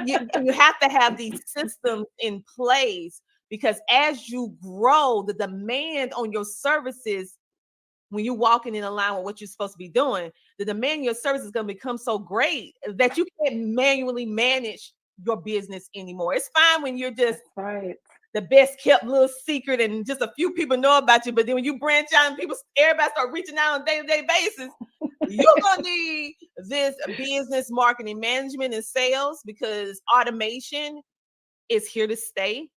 You have to have these systems in place, because as you grow, the demand on your services, when you're walking in line with what you're supposed to be doing, the demand on your service is going to become so great that you can't manually manage your business anymore. It's fine when you're just the best kept little secret and just a few people know about you. But then when you branch out and everybody start reaching out on a day-to-day basis, you're going to need this business marketing management and sales, because automation is here to stay.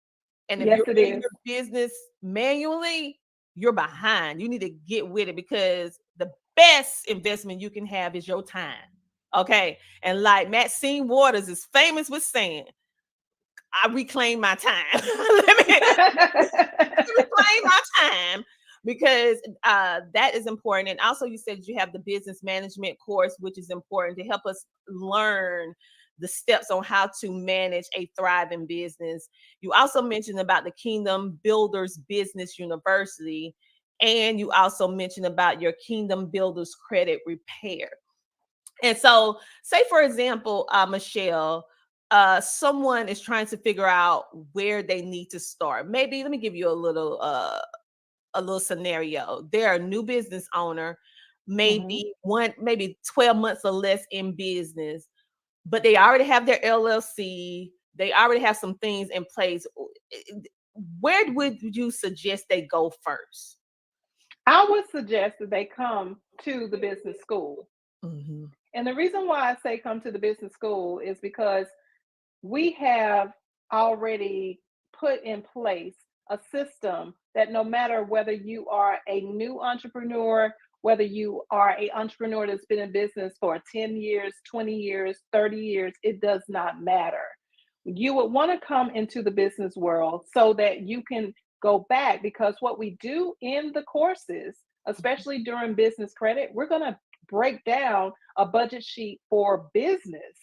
And if you're in your business manually, you're behind. You need to get with it, because the best investment you can have is your time. Okay. And like Maxine Waters is famous with saying, I reclaim my time. Let me reclaim my time, because that is important. And also, you said you have the business management course, which is important to help us learn the steps on how to manage a thriving business. You also mentioned about the Kingdom Builders Business University, and you also mentioned about your Kingdom Builders Credit Repair. And so, say for example, Michelle, someone is trying to figure out where they need to start. Maybe let me give you a little scenario. They're a new business owner, maybe 12 months or less in business, but they already have their LLC. They already have some things in place. Where would you suggest they go first? I would suggest that they come to the business school. Mm-hmm. And the reason why I say come to the business school is because we have already put in place a system that no matter whether you are a new entrepreneur, whether you are an entrepreneur that's been in business for 10 years, 20 years, 30 years, it does not matter. You would want to come into the business world so that you can go back, because what we do in the courses, especially during business credit, we're going to break down a budget sheet for business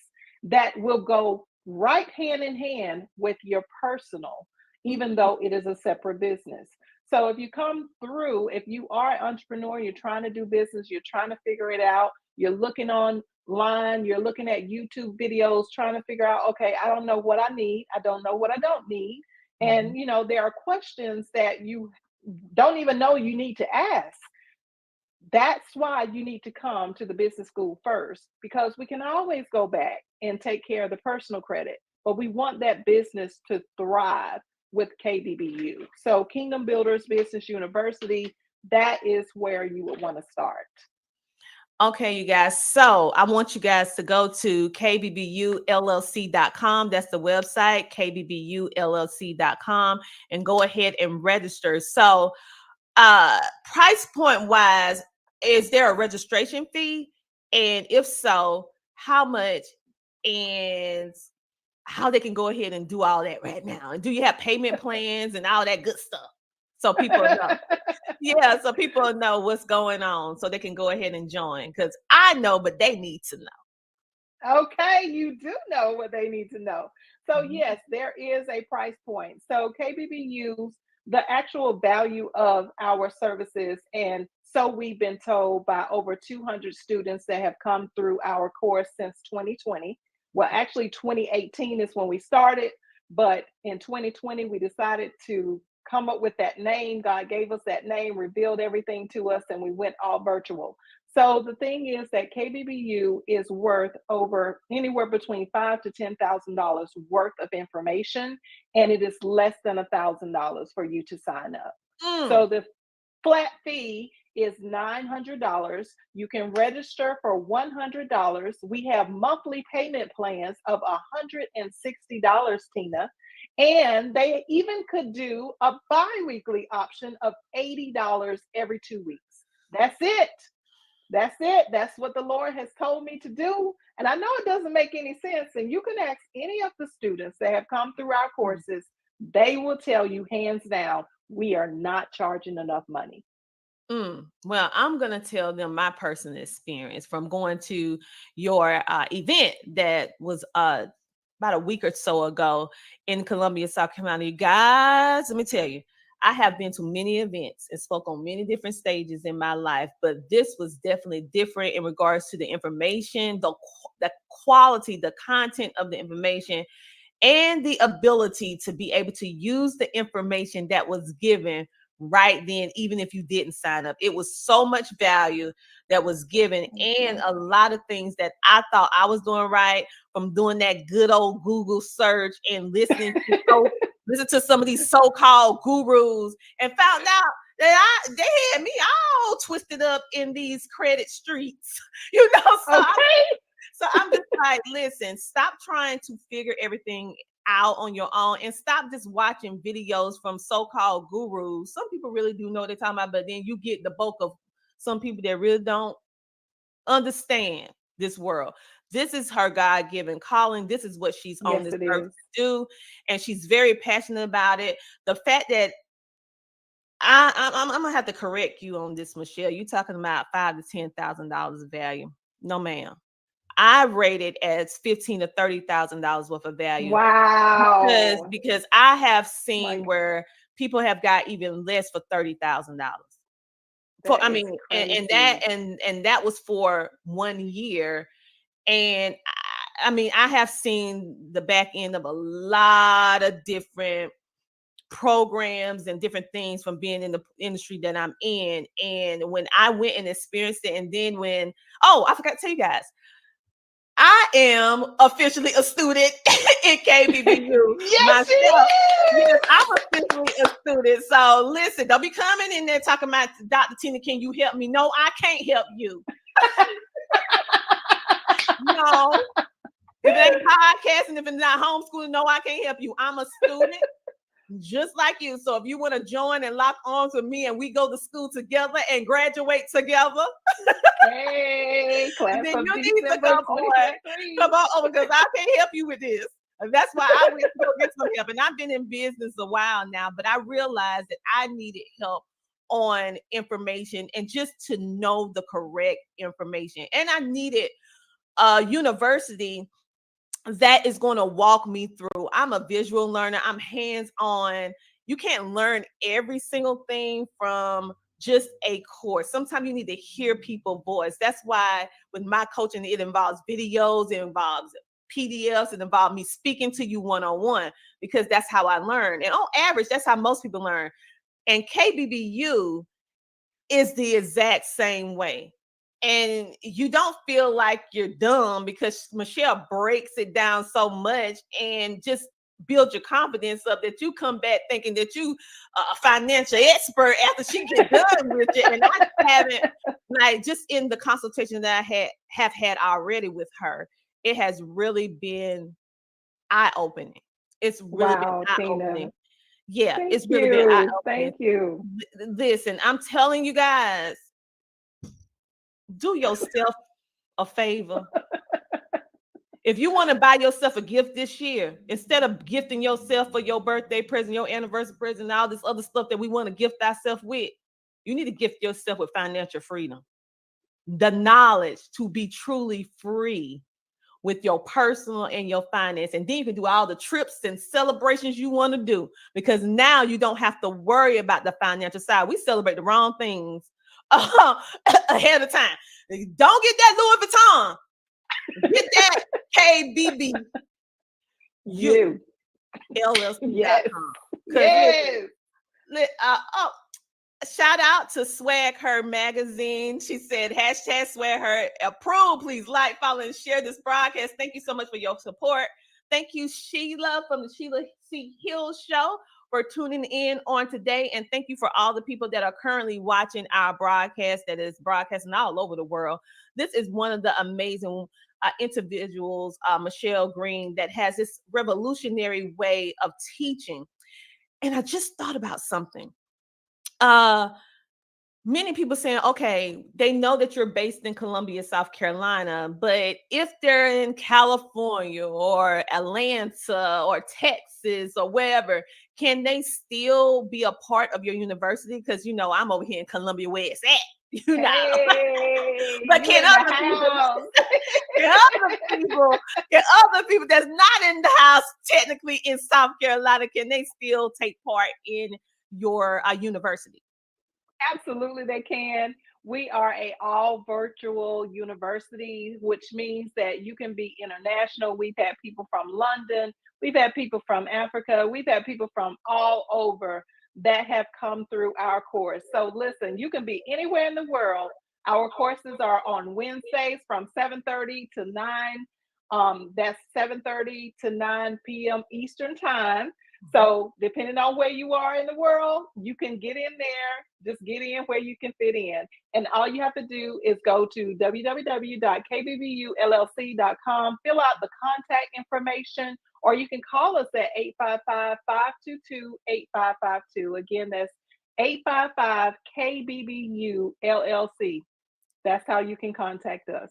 that will go right hand in hand with your personal, even though it is a separate business. So if you come through, if you are an entrepreneur, you're trying to do business, you're trying to figure it out, you're looking online, you're looking at YouTube videos, trying to figure out, okay, I don't know what I need, I don't know what I don't need. And there are questions that you don't even know you need to ask. That's why you need to come to the business school first, because we can always go back and take care of the personal credit, but we want that business to thrive with KBBU. So Kingdom Builders Business University, that is where you would want to start. Okay, you guys. So I want you guys to go to kbbullc.com. That's the website, kbbullc.com, and go ahead and register. So price point wise, is there a registration fee? And if so, how much, and how they can go ahead and do all that right now? And do you have payment plans and all that good stuff? So people know. Yeah, so people know what's going on, so they can go ahead and join. Because I know, but they need to know. Okay, you do know what they need to know. So yes, there is a price point. So KBBU's, the actual value of our services, and so we've been told by over 200 students that have come through our course since 2020. Well, actually 2018 is when we started, but in 2020 we decided to come up with that name. God gave us that name, revealed everything to us, and we went all virtual. So the thing is that KBBU is worth over anywhere between $5,000 to $10,000 worth of information, and it is less than $1,000 for you to sign up. So the flat fee is $900. You can register for $100. We have monthly payment plans of $160, Tina. And they even could do a bi-weekly option of $80 every 2 weeks. That's it. That's it. That's what the Lord has told me to do. And I know it doesn't make any sense. And you can ask any of the students that have come through our courses, they will tell you hands down, we are not charging enough money. Well, I'm going to tell them my personal experience from going to your event that was about a week or so ago in Columbia, South Carolina. You guys, let me tell you, I have been to many events and spoke on many different stages in my life, but this was definitely different in regards to the information, the quality, the content of the information, and the ability to be able to use the information that was given right then, even if you didn't sign up. It was so much value that was given, and a lot of things that I thought I was doing right, from doing that good old Google search and listening to some of these so-called gurus, and found out that they had me all twisted up in these credit streets, so so I'm just like, listen, stop trying to figure everything out on your own, and stop just watching videos from so-called gurus. Some people really do know what they're talking about, but then you get the bulk of some people that really don't understand this world. This is her God-given calling. This is what she's on this earth to do, and she's very passionate about it. The fact that I'm gonna have to correct you on this, Michelle. You talking about $5,000 to $10,000 value? No, ma'am. I rate it as $15,000 to $30,000 worth of value. Wow. Because I have My seen where people have got even less for $30,000. For That is and crazy. that was for 1 year. And I mean, I have seen the back end of a lot of different programs and different things from being in the industry that I'm in. And when I went and experienced it, and then I forgot to tell you guys, I am officially a student in KBBU Yes, she myself. Yes, is. I'm officially a student. So listen, don't be coming in there talking about, Dr. Tina, can you help me? No, I can't help you. No, if it ain't podcasting, if it's not homeschooling, no, I can't help you. I'm a student just like you. So if you want to join and lock arms with me and we go to school together and graduate together, Hey, class then of you need to December 2023. come on over, because I can't help you with this. And that's why I went to go get some help. And I've been in business a while now, but I realized that I needed help on information and just to know the correct information. And I needed a university that is going to walk me through. I'm a visual learner. I'm hands-on. You can't learn every single thing from just a course. Sometimes you need to hear people's voice. That's why with my coaching, it involves videos, it involves PDFs, it involves me speaking to you one-on-one, because that's how I learn. And on average, that's how most people learn. And KBBU is the exact same way. And you don't feel like you're dumb because Michelle breaks it down so much and just build your confidence up that you come back thinking that you a financial expert after she get done with it. And I haven't, like, just in the consultation that I have had already with her, it has really been eye-opening. It's really been Wow, eye-opening. Tina. Yeah, Thank it's really been you. eye-opening. Thank you. Listen, I'm telling you guys, do yourself a favor. If you want to buy yourself a gift this year, instead of gifting yourself for your birthday present, your anniversary present, and all this other stuff that we want to gift ourselves with, you need to gift yourself with financial freedom. The knowledge to be truly free with your personal and your finance. And then you can do all the trips and celebrations you want to do, because now you don't have to worry about the financial side. We celebrate the wrong things ahead of time. Don't get that Louis Vuitton. Get that KBBU LLC.com. Yes. Yes. Shout out to Swag Her Magazine. She said, hashtag Swag Her approved. Please like, follow, and share this broadcast. Thank you so much for your support. Thank you, Sheila, from the Sheila C. Hill Show, for tuning in on today. And thank you for all the people that are currently watching our broadcast that is broadcasting all over the world. This is one of the amazing individuals, Michelle Green, that has this revolutionary way of teaching. And I just thought about something. Many people saying, okay, they know that you're based in Columbia, South Carolina, but if they're in California or Atlanta or Texas or wherever, can they still be a part of your university? Because, you know, I'm over here in Columbia, where it's at. You know, hey, but can other people that's not in the house, technically in South Carolina, can they still take part in your university? Absolutely, they can. We are a all virtual university, which means that you can be international. We've had people from London, we've had people from Africa, we've had people from all over that have come through our course. So listen, you can be anywhere in the world. Our courses are on Wednesdays from 7:30 to 9. That's 7:30 to 9 p.m. Eastern time. So depending on where you are in the world, you can get in there. Just get in where you can fit in. And all you have to do is go to www.kbbullc.com, fill out the contact information, or you can call us at 855-522-8552. Again, that's 855-KBBU LLC. That's how you can contact us.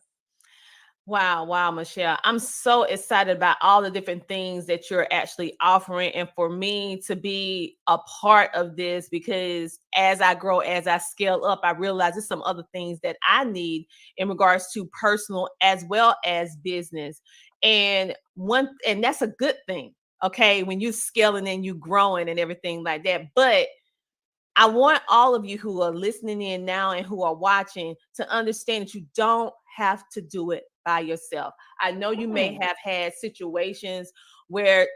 Wow, Michelle. I'm so excited about all the different things that you're actually offering, and for me to be a part of this, because as I grow, as I scale up, I realize there's some other things that I need in regards to personal as well as business. And that's a good thing. Okay, when you scaling and you growing and everything like that. But I want all of you who are listening in now and who are watching to understand that you don't have to do it by yourself. I know you may have had situations where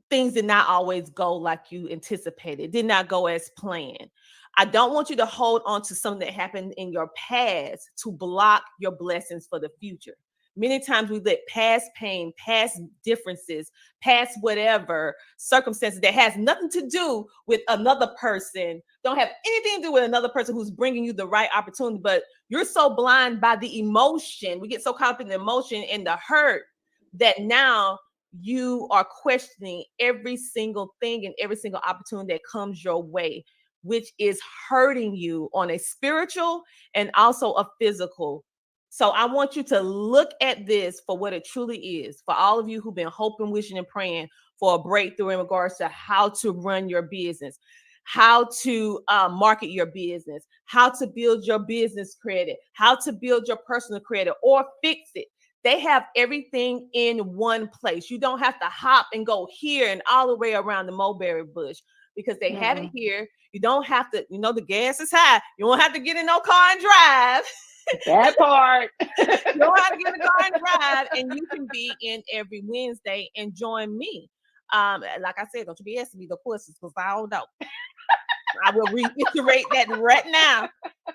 things did not always go like you anticipated, did not go as planned. I don't want you to hold on to something that happened in your past to block your blessings for the future. Many times we let past pain, past differences, past whatever circumstances that has nothing to do with another person, don't have anything to do with another person who's bringing you the right opportunity, but you're so blind by the emotion. We get so caught up in the emotion and the hurt that now you are questioning every single thing and every single opportunity that comes your way, which is hurting you on a spiritual and also a physical. So I want you to look at this for what it truly is. For all of you who've been hoping, wishing, and praying for a breakthrough in regards to how to run your business, how to market your business, how to build your business credit, how to build your personal credit or fix it. They have everything in one place. You don't have to hop and go here and all the way around the mulberry bush, because they have it here. You don't have to, the gas is high. You don't have to get in no car and drive. That part. You don't have to get in the car and drive, and you can be in every Wednesday and join me. Like I said, don't you be asking me the questions, because I don't know. I will reiterate that right now,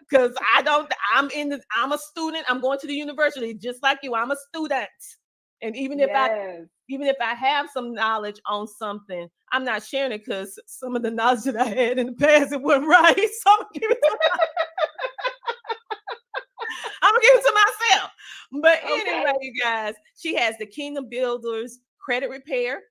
because I'm a student. I'm going to the university just like you. I'm a student. And even if I have some knowledge on something, I'm not sharing it, because some of the knowledge that I had in the past, it wasn't right. So I'm gonna give it to myself. But anyway, you guys, she has the Kingdom Builders Credit Repair.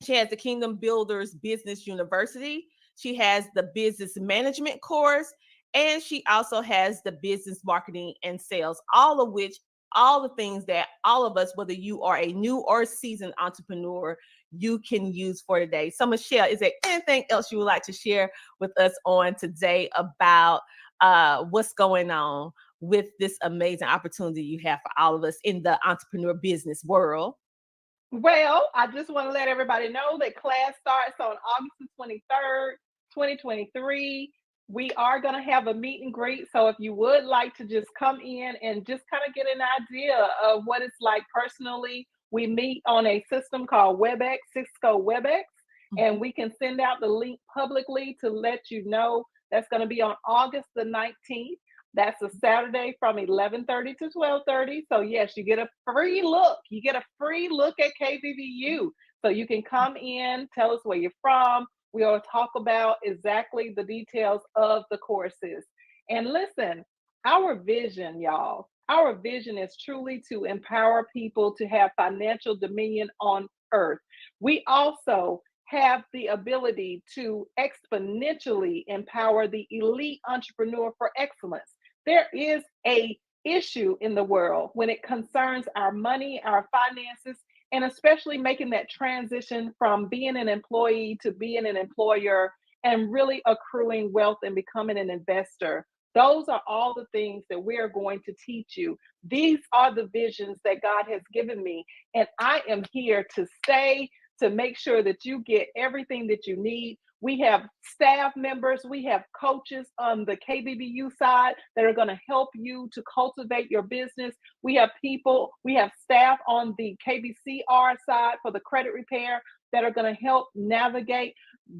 She has the Kingdom Builders Business University. She has the Business Management course, and she also has the Business Marketing and Sales, all the things that all of us, whether you are a new or seasoned entrepreneur, you can use for today. So Michelle, is there anything else you would like to share with us on today about what's going on with this amazing opportunity you have for all of us in the entrepreneur business world? Well, I just want to let everybody know that class starts on August the 23rd, 2023. We are going to have a meet and greet. So if you would like to just come in and just kind of get an idea of what it's like personally, we meet on a system called WebEx, Cisco WebEx, and we can send out the link publicly to let you know. That's going to be on August the 19th. That's a Saturday from 11:30 to 12:30. So yes, you get a free look. You get a free look at KBBU. So you can come in, tell us where you're from. We'll talk about exactly the details of the courses. And listen, our vision, y'all, our vision is truly to empower people to have financial dominion on earth. We also have the ability to exponentially empower the elite entrepreneur for excellence. There is a issue in the world when it concerns our money, our finances, and especially making that transition from being an employee to being an employer and really accruing wealth and becoming an investor. Those are all the things that we are going to teach you. These are the visions that God has given me, and I am here to stay, to make sure that you get everything that you need. We have staff members, we have coaches on the KBBU side that are going to help you to cultivate your business. We have staff on the KBCR side for the credit repair that are going to help navigate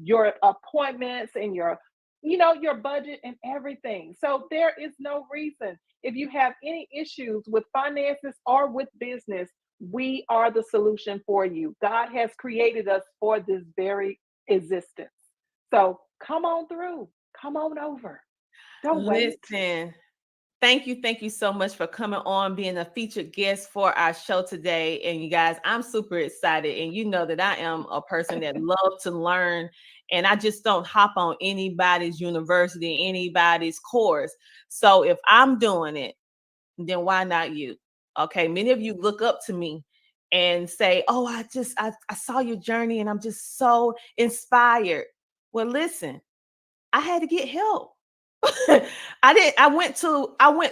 your appointments and your budget and everything. So there is no reason, if you have any issues with finances or with business, we are the solution for you. God has created us for this very existence. So come on through, come on over. Don't wait. Listen, thank you so much for coming on, being a featured guest for our show today. And you guys, I'm super excited. And you know that I am a person that loves to learn. And I just don't hop on anybody's university, anybody's course. So if I'm doing it, then why not you? Okay. Many of you look up to me and say, oh, I saw your journey and I'm just so inspired. Well, listen, I had to get help. I went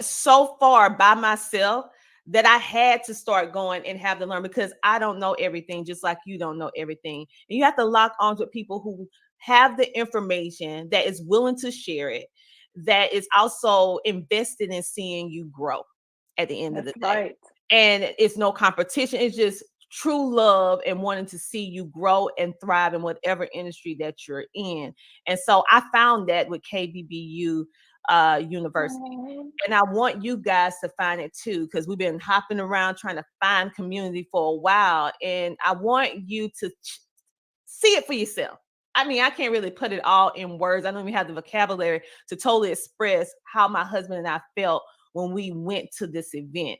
so far by myself that I had to start going and have to learn, because I don't know everything, just like you don't know everything. And you have to lock arms with people who have the information, that is willing to share it, that is also invested in seeing you grow at the end of the day. Right. And it's no competition. It's just true love and wanting to see you grow and thrive in whatever industry that you're in. And so I found that with KBBU University. And I want you guys to find it too, because we've been hopping around trying to find community for a while. And I want you to see it for yourself. I mean, I can't really put it all in words. I don't even have the vocabulary to totally express how my husband and I felt when we went to this event.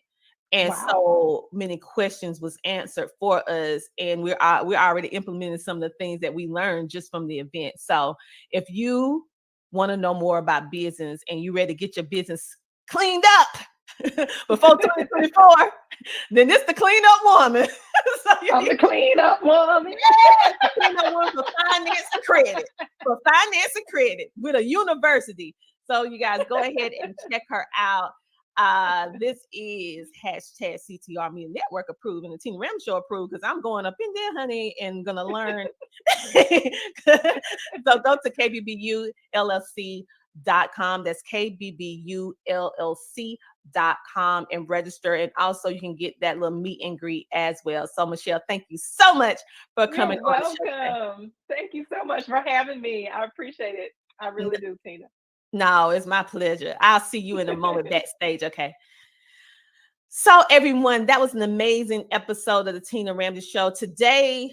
And so many questions was answered for us, and we're already implementing some of the things that we learned just from the event. So if you want to know more about business and you're ready to get your business cleaned up before 2024, then this the cleanup woman. So I'm the cleanup woman. Yeah, the cleanup woman for finance and credit. For finance and credit with a university. So you guys go ahead and check her out. This is hashtag CTR Media Network approved and the Tina Ram Show approved, because I'm going up in there, honey, and gonna learn. So go to KBBULLC.com. That's KBBULLC.com and register. And also you can get that little meet and greet as well. So Michelle, thank you so much for coming on the show today. Thank you so much for having me. I appreciate it. I really do, Tina. No, it's my pleasure. I'll see you in a moment backstage. Okay. So everyone, that was an amazing episode of the Tina Ramsey Show. Today,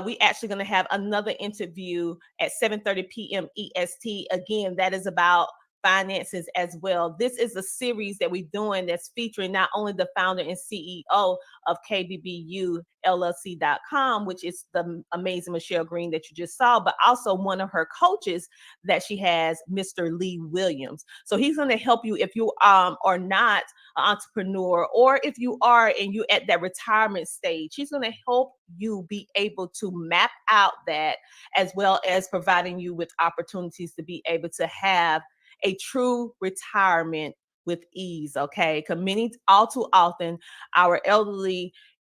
we actually going to have another interview at 7:30 p.m. EST. Again, that is about finances as well. This is a series that we're doing that's featuring not only the founder and CEO of KBBULLC.com, which is the amazing Michelle Green that you just saw, but also one of her coaches that she has, Mr. Lee Williams. So he's going to help you if you are not an entrepreneur, or if you are and you're at that retirement stage. He's going to help you be able to map out that, as well as providing you with opportunities to be able to have a true retirement with ease. Okay, because all too often our elderly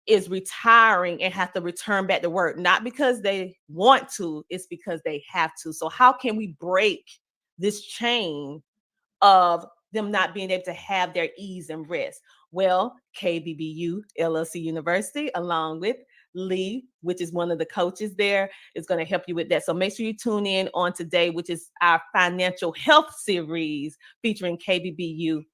is retiring and have to return back to work, not because they want to, it's because they have to. So how can we break this chain of them not being able to have their ease and rest? Well, KBBU LLC University, along with Lee, which is one of the coaches there, is going to help you with that. So make sure you tune in on today, which is our financial health series featuring KBBULLC.com.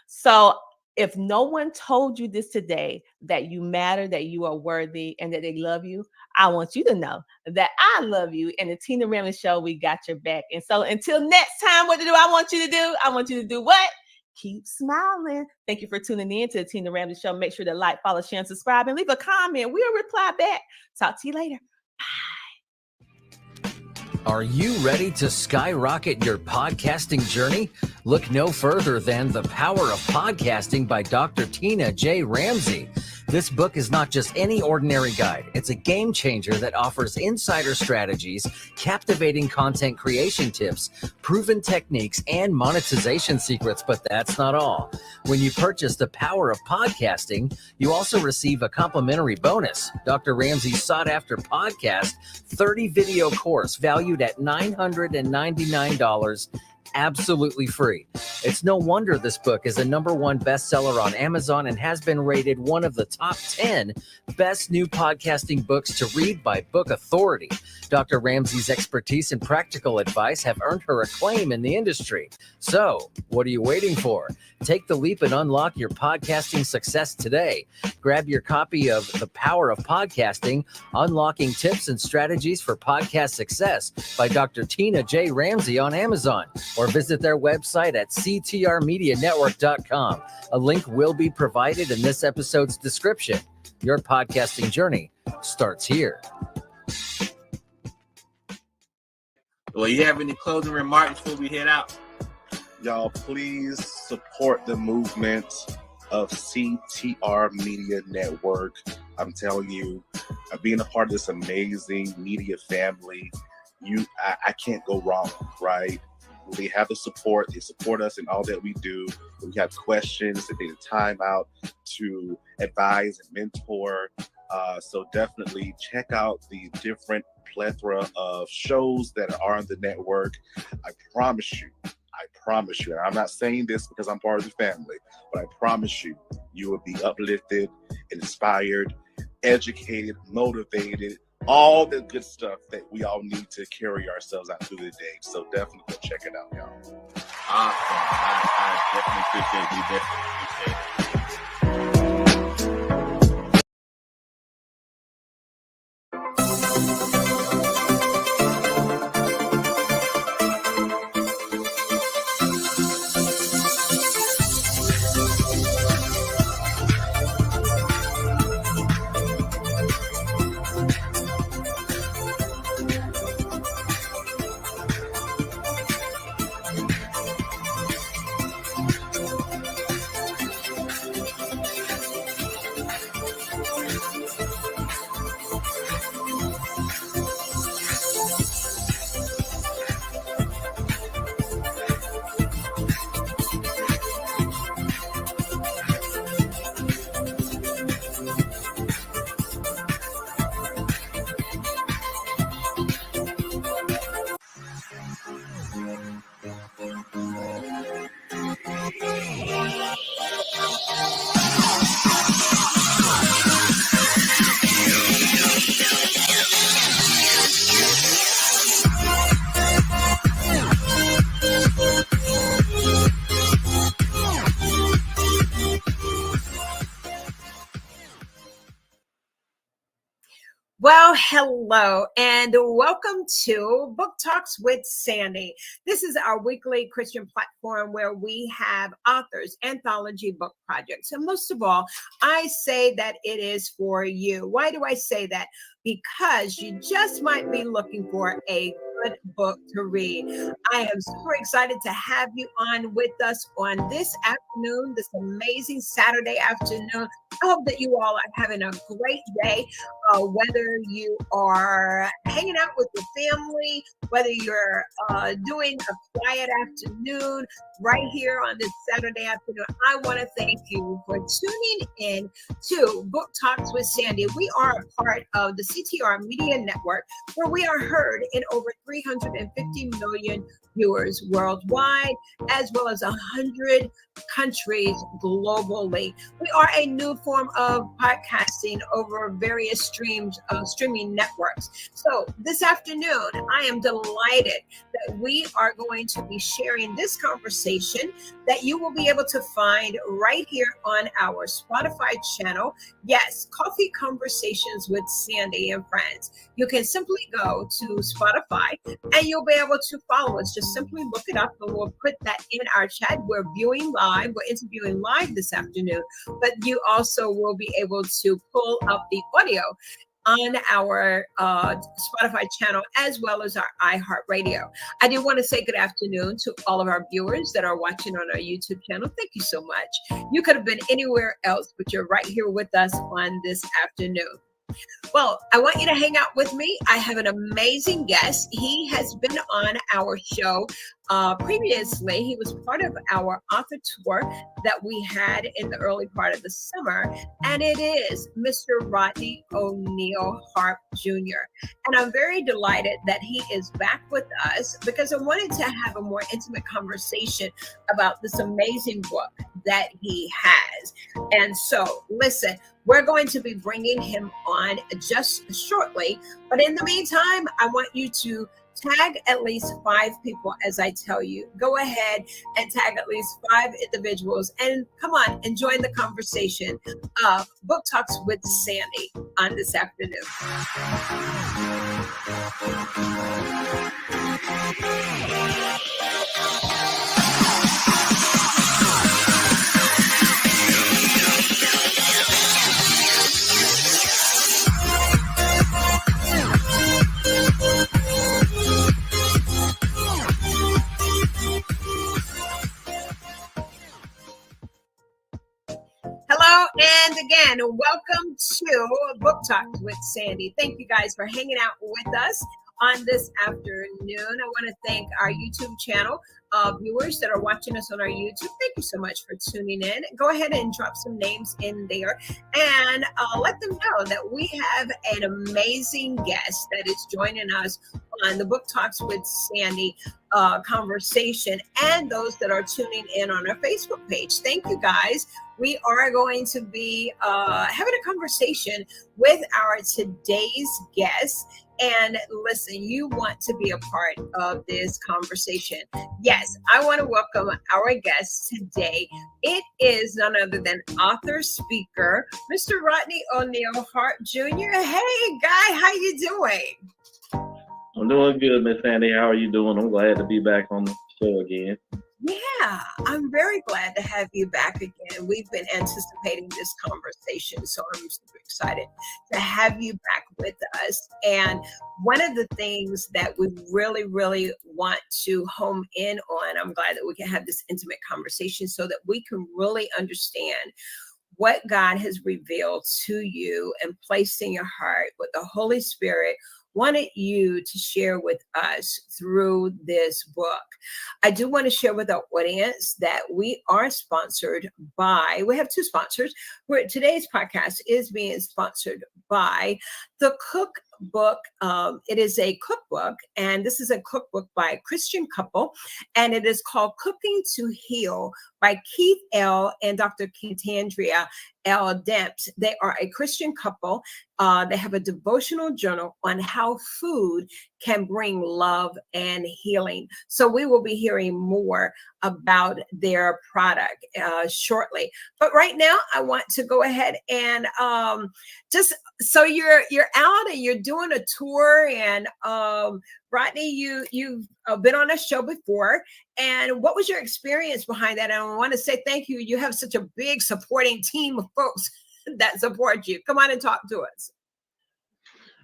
So if no one told you this today, that you matter, that you are worthy, and that they love you, I want you to know that I love you. And the Tina Ramsey Show, we got your back. And so until next time, what do I want you to do? I want you to do what? Keep smiling. Thank you for tuning in to the Tina Ramsey Show. Make sure to like, follow, share, and subscribe, and leave a comment. We'll reply back. Talk to you later. Bye. Are you ready to skyrocket your podcasting journey? Look no further than The Power of Podcasting by Dr. Tina J. Ramsey. This book is not just any ordinary guide. It's a game changer that offers insider strategies, captivating content creation tips, proven techniques, and monetization secrets. But that's not all. When you purchase The Power of Podcasting, you also receive a complimentary bonus, Dr. Ramsey's sought-after podcast 30-video course valued at $999. Absolutely free. It's no wonder this book is a #1 bestseller on Amazon and has been rated one of the top 10 best new podcasting books to read by Book Authority. Dr. Ramsey's expertise and practical advice have earned her acclaim in the industry. So, what are you waiting for? Take the leap and unlock your podcasting success today. Grab your copy of The Power of Podcasting, Unlocking Tips and Strategies for Podcast Success by Dr. Tina J. Ramsey on Amazon, or visit their website at ctrmedianetwork.com. A link will be provided in this episode's description. Your podcasting journey starts here. Well, you have any closing remarks before we head out? Y'all, please support the movement. of CTR Media Network. I'm telling you, being a part of this amazing media family, I can't go wrong, right? They have the support. They support us in all that we do. When we have questions, they take the time out to advise and mentor. So definitely check out the different plethora of shows that are on the network. I promise you, and I'm not saying this because I'm part of the family, but I promise you, you will be uplifted, inspired, educated, motivated, all the good stuff that we all need to carry ourselves out through the day. So definitely go check it out, y'all. Awesome. I definitely appreciate it. Well, hello and welcome to Book Talks with Sandy. This is our weekly Christian platform where we have authors, anthology book projects. And most of all, I say that it is for you. Why do I say that? Because you just might be looking for a good book to read. I am super excited to have you on with us on this afternoon, this amazing Saturday afternoon. I hope that you all are having a great day, whether you are hanging out with your family, whether you're doing a quiet afternoon right here on this Saturday afternoon. I want to thank you for tuning in to Book Talks with Sandy. We are a part of the CTR Media Network, where we are heard in over 350 million viewers worldwide, as well as 100 countries globally. We are a new form of podcasting over various streaming networks. So this afternoon, I am delighted that we are going to be sharing this conversation that you will be able to find right here on our Spotify channel. Yes, Coffee Conversations with Sandy and Friends. You can simply go to Spotify and you'll be able to follow us. Just simply look it up and we'll put that in our chat. We're viewing live, we're interviewing live this afternoon, but you also will be able to pull up the audio on our Spotify channel as well as our iHeartRadio. I do want to say good afternoon to all of our viewers that are watching on our YouTube channel. Thank you so much. You could have been anywhere else, but you're right here with us on this afternoon. Well, I want you to hang out with me. I have an amazing guest. He has been on our show previously. He was part of our author tour that we had in the early part of the summer, and it is Mr. Rodney O'Neill Harp Jr. And I'm very delighted that he is back with us because I wanted to have a more intimate conversation about this amazing book that he has. And so, listen, we're going to be bringing him on just shortly. But in the meantime, I want you to tag at least 5 people as I tell you. Go ahead and tag at least 5 individuals and come on and join the conversation of Book Talks with Sandy on this afternoon. to Book Talks with Sandy. Thank you guys for hanging out with us on this afternoon. I want to thank our YouTube channel viewers that are watching us on our YouTube. Thank you so much for tuning in. Go ahead and drop some names in there and let them know that we have an amazing guest that is joining us on the Book Talks with Sandy conversation, and those that are tuning in on our Facebook page. Thank you guys. We are going to be having a conversation with our today's guest. And listen, you want to be a part of this conversation. Yes, I want to welcome our guest today. It is none other than author, speaker, Mr. Rodney O'Neal Hart Jr. Hey, guy, how you doing? I'm doing good, Miss Sandy. How are you doing? I'm glad to be back on the show again. Yeah, I'm very glad to have you back again. We've been anticipating this conversation, so I'm super excited to have you back with us. And one of the things that we really, really want to home in on, I'm glad that we can have this intimate conversation so that we can really understand what God has revealed to you and placed in your heart, what the Holy Spirit wanted you to share with us through this book. I do want to share with our audience that we are sponsored by, we have two sponsors. Today's podcast is being sponsored by the Cookbook. It is a cookbook, and this is a cookbook by a Christian couple, and it is called Cooking to Heal by Keith L. and Dr. Kentandria L. Demps. They are a Christian couple. They have a devotional journal on how food can bring love and healing. So we will be hearing more about their product shortly. But right now, I want to go ahead and just so you're out and you're doing a tour, and Rodney, you've been on a show before. And what was your experience behind that? And I want to say thank you. You have such a big supporting team of folks that support you. Come on and talk to us.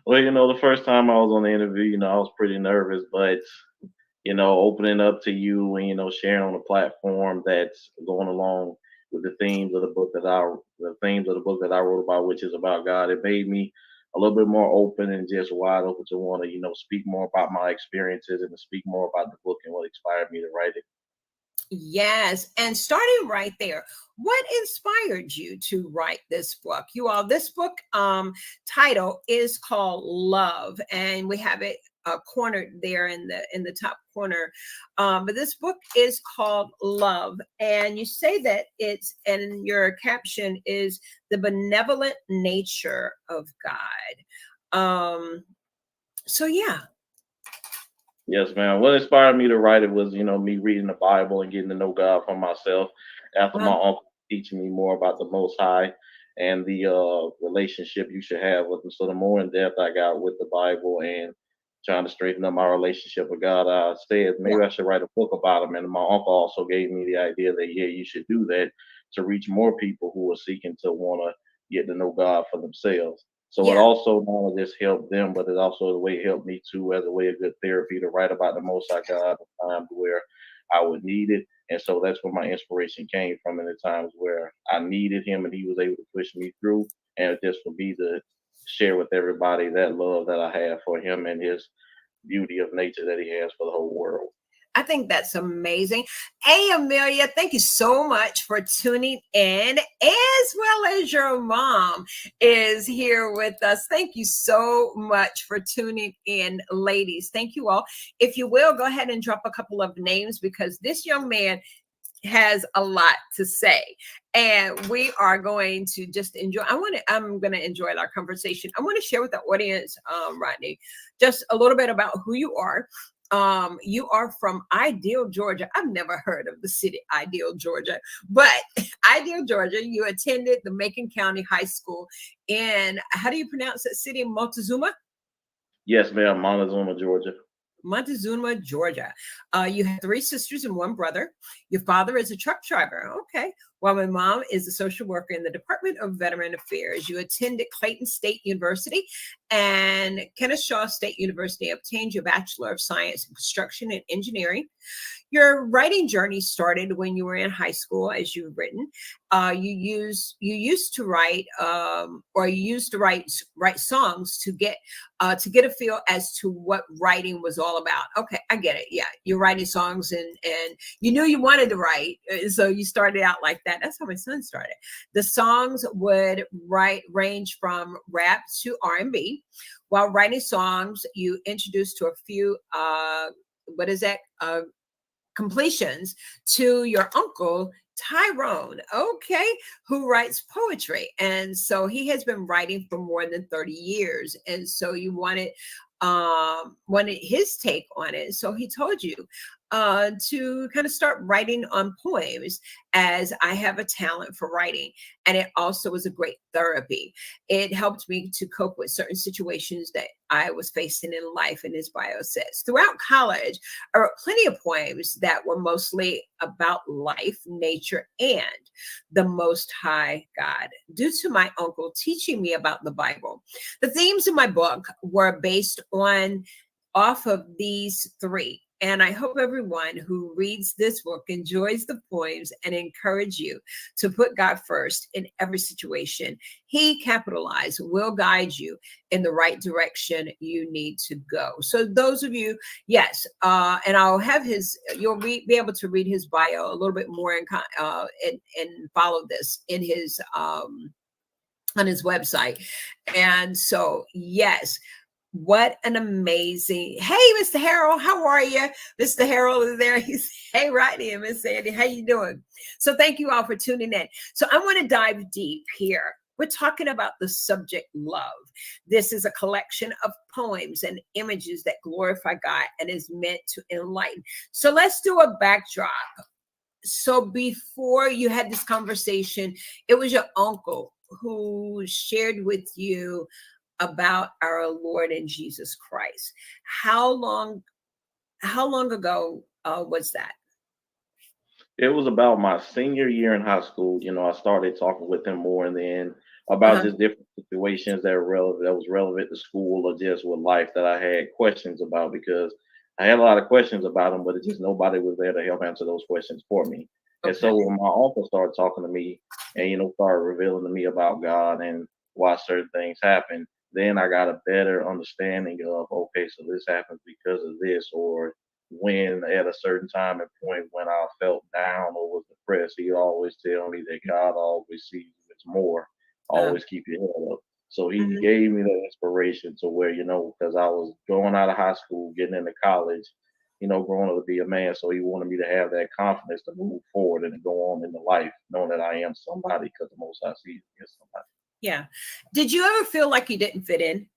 Well, the first time I was on the interview, I was pretty nervous, but, opening up to you and, sharing on a platform that's going along with the themes of the book that I wrote about, which is about God, it made me a little bit more open and just wide open to want to, speak more about my experiences and to speak more about the book and what inspired me to write it. Yes. And starting right there, what inspired you to write this book? You all, this book title is called Love, and we have it cornered there in the top corner. But this book is called Love, and you say that it's, and your caption is the benevolent nature of God. So yeah. Yes, man. What inspired me to write it was, me reading the Bible and getting to know God for myself after my uncle teaching me more about the Most High and the relationship you should have with Him. So the more in depth I got with the Bible and trying to straighten up my relationship with God, I said maybe I should write a book about Him. And my uncle also gave me the idea that, yeah, you should do that to reach more people who are seeking to want to get to know God for themselves. So it also not only just helped them, but it also the way it helped me too, as a way of good therapy to write about the Most High God at times where I would need it. And so that's where my inspiration came from, in the times where I needed Him and He was able to push me through. And just for me to share with everybody that love that I have for Him and His beauty of nature that He has for the whole world. I think that's amazing. Hey, Amelia, thank you so much for tuning in, as well as your mom is here with us. Thank you so much for tuning in, ladies. Thank you all. If you will, go ahead and drop a couple of names, because this young man has a lot to say, and we are going to just enjoy. I'm going to enjoy our conversation. I want to share with the audience, Rodney, just a little bit about who you are. You are from Ideal, Georgia. I've never heard of the city Ideal, Georgia, but Ideal, Georgia. You attended the Macon County High School in, how do you pronounce that city? Montezuma? Yes, ma'am. Montezuma, Georgia. Montezuma, Georgia. You have 3 sisters and 1 brother. Your father is a truck driver. Okay. while my mom is a social worker in the Department of Veteran Affairs. You attended Clayton State University and Kennesaw State University, obtained your Bachelor of Science in Construction and Engineering. Your writing journey started when you were in high school, as you've written. You used to write, or you used to write songs to get a feel as to what writing was all about. Okay, I get it. Yeah, you're writing songs, and you knew you wanted to write, so you started out like that. That's how my son started. The songs would range from rap to R&B. While writing songs, you introduced to a few what is that? Completions to your uncle Tyrone, okay, who writes poetry. And so he has been writing for more than 30 years. And so you wanted his take on it. So he told you to kind of start writing on poems, as I have a talent for writing. And it also was a great therapy. It helped me to cope with certain situations that I was facing in life. And his bio says, throughout college, I wrote plenty of poems that were mostly about life, nature, and the Most High God, due to my uncle teaching me about the Bible. The themes in my book were based off of these three. And I hope everyone who reads this book enjoys the poems and encourage you to put God first in every situation. He, capitalized, will guide you in the right direction you need to go. So those of you, yes, and I'll have you'll be able to read his bio a little bit more and follow this in his on his website. And so, yes. What an amazing, hey, Mr. Harold, how are you? Mr. Harold is there. He's, hey, right in, Miss Sandy, how you doing? So thank you all for tuning in. So I want to dive deep here. We're talking about the subject love. This is a collection of poems and images that glorify God and is meant to enlighten. So let's do a backdrop. So before you had this conversation, it was your uncle who shared with you about our Lord and Jesus Christ. How long ago was that? It was about my senior year in high school. I started talking with him more, and then about just different situations that was relevant to school or just with life that I had questions about, because I had a lot of questions about him, but it just nobody was there to help answer those questions for me. And so when my uncle started talking to me and started revealing to me about God and why certain things happen, then I got a better understanding of, okay, so this happens because of this, or when at a certain time and point when I felt down or was depressed, he always tell me that God always sees you as more, always keep your head up. So he gave me that inspiration to where, because I was going out of high school, getting into college, growing up to be a man. So he wanted me to have that confidence to move forward and to go on in the life, knowing that I am somebody because the most I see is somebody. Yeah. Did you ever feel like you didn't fit in?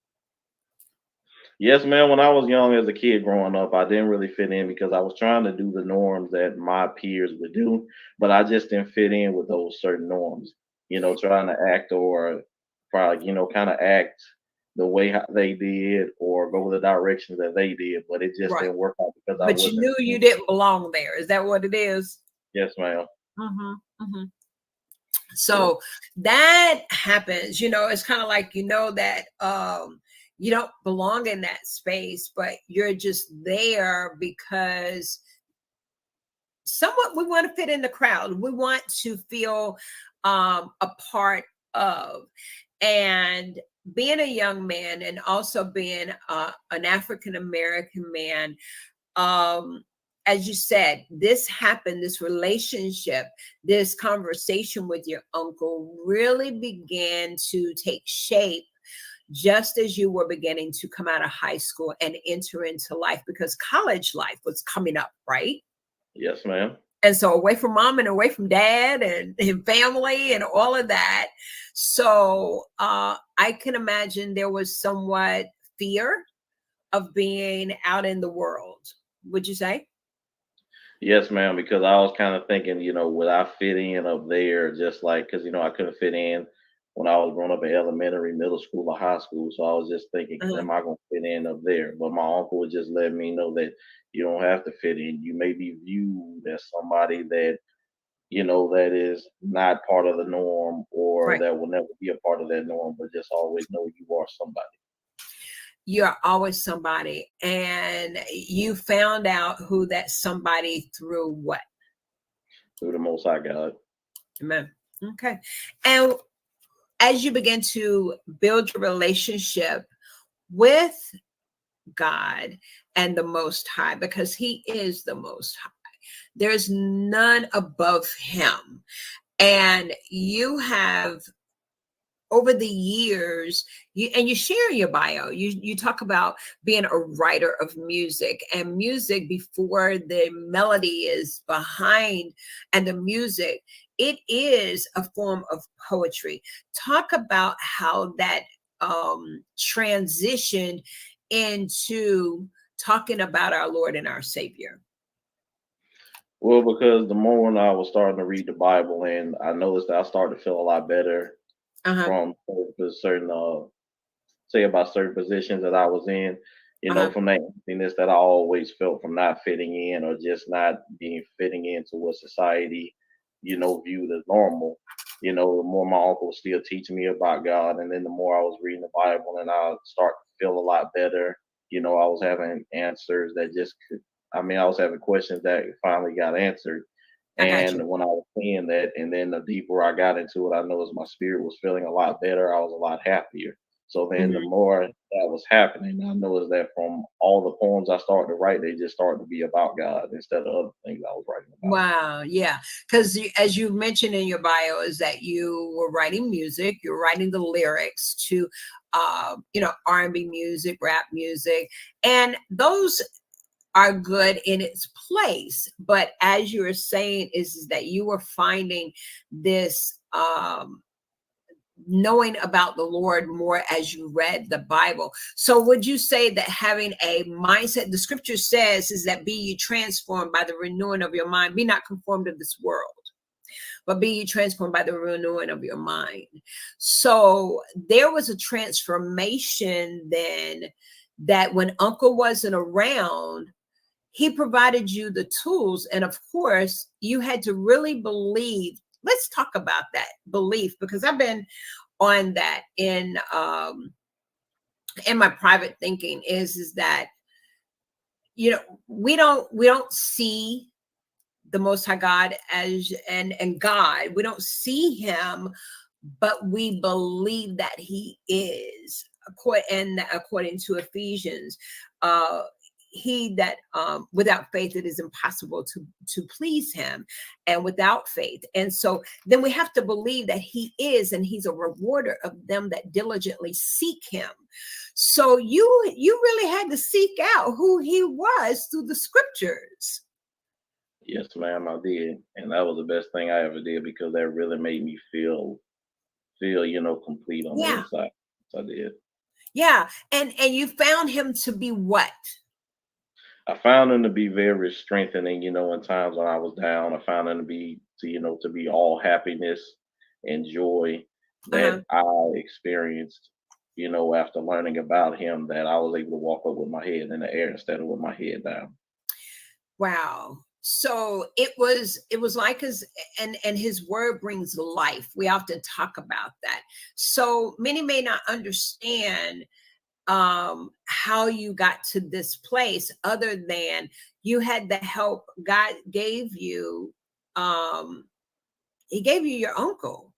Yes, man. When I was young as a kid growing up, I didn't really fit in because I was trying to do the norms that my peers would do, but I just didn't fit in with those certain norms, trying to act or probably, kind of act the way how they did or go the directions that they did, but it just didn't work out because I wasn't. But you knew you didn't belong there. Is that what it is? Yes, ma'am. So that happens, it's kind of like, that you don't belong in that space, but you're just there because somewhat we want to fit in the crowd. We want to feel a part of. And being a young man and also being an African American man, as you said, this happened, this relationship, this conversation with your uncle really began to take shape just as you were beginning to come out of high school and enter into life, because college life was coming up, right? Yes, ma'am. And so away from mom and away from dad and family and all of that. So I can imagine there was somewhat fear of being out in the world. Would you say? Yes, ma'am, because I was kind of thinking, would I fit in up there? Just like, because, I couldn't fit in when I was growing up in elementary, middle school, or high school. So I was just thinking, am I going to fit in up there? But my uncle would just let me know that you don't have to fit in. You may be viewed as somebody that, that is not part of the norm or Right. that will never be a part of that norm, but just always know you are somebody. You're always somebody. And you found out who that somebody through what? Through the Most High God. Amen. Okay. And as you begin to build your relationship with God and the Most High, because He is the Most High, there's none above Him. And you have, over the years, you share in your bio, you talk about being a writer of music, and music, before the melody is behind and the music, it is a form of poetry. Talk about how that transitioned into talking about our Lord and our Savior. Well, because the more when I was starting to read the Bible, and I noticed that I started to feel a lot better from certain say about certain positions that I was in, from that emptiness that I always felt from not fitting in or just not being fitting into what society, viewed as normal. The more my uncle was still teaching me about God, and then the more I was reading the Bible, and I start to feel a lot better. I was having answers that just could. I was having questions that finally got answered. And when I was seeing that, and then the deeper I got into it, I noticed my spirit was feeling a lot better. I was a lot happier. So then the more that was happening, I noticed that from all the poems I started to write, they just started to be about God instead of other things I was writing about. Wow. Yeah. Because as you mentioned in your bio, is that you were writing music, you're writing the lyrics to, R&B music, rap music, and those are good in its place. But as you were saying, is that you were finding this, knowing about the Lord more as you read the Bible. So would you say that having a mindset, the scripture says, is that be ye transformed by the renewing of your mind, be not conformed to this world, but be ye transformed by the renewing of your mind. So there was a transformation then, that when Uncle wasn't around, he provided you the tools. And of course, you had to really believe. Let's talk about that belief, because I've been on that in my private thinking, is that, we don't see the Most High God as and God. We don't see Him, but we believe that He is. According to Ephesians, he that without faith it is impossible to please Him, and without faith. And so then we have to believe that He is, and He's a rewarder of them that diligently seek Him. So you really had to seek out who He was through the scriptures. Yes, ma'am, I did. And that was the best thing I ever did, because that really made me feel complete on the inside. So I did. Yeah. And you found Him to be what? I found Him to be very strengthening, in times when I was down. I found Him to be all happiness and joy that I experienced, after learning about Him, that I was able to walk up with my head in the air instead of with my head down. Wow. So it was like and His word brings life. We often talk about that. So many may not understand how you got to this place, other than you had the help God gave you. He gave you your uncle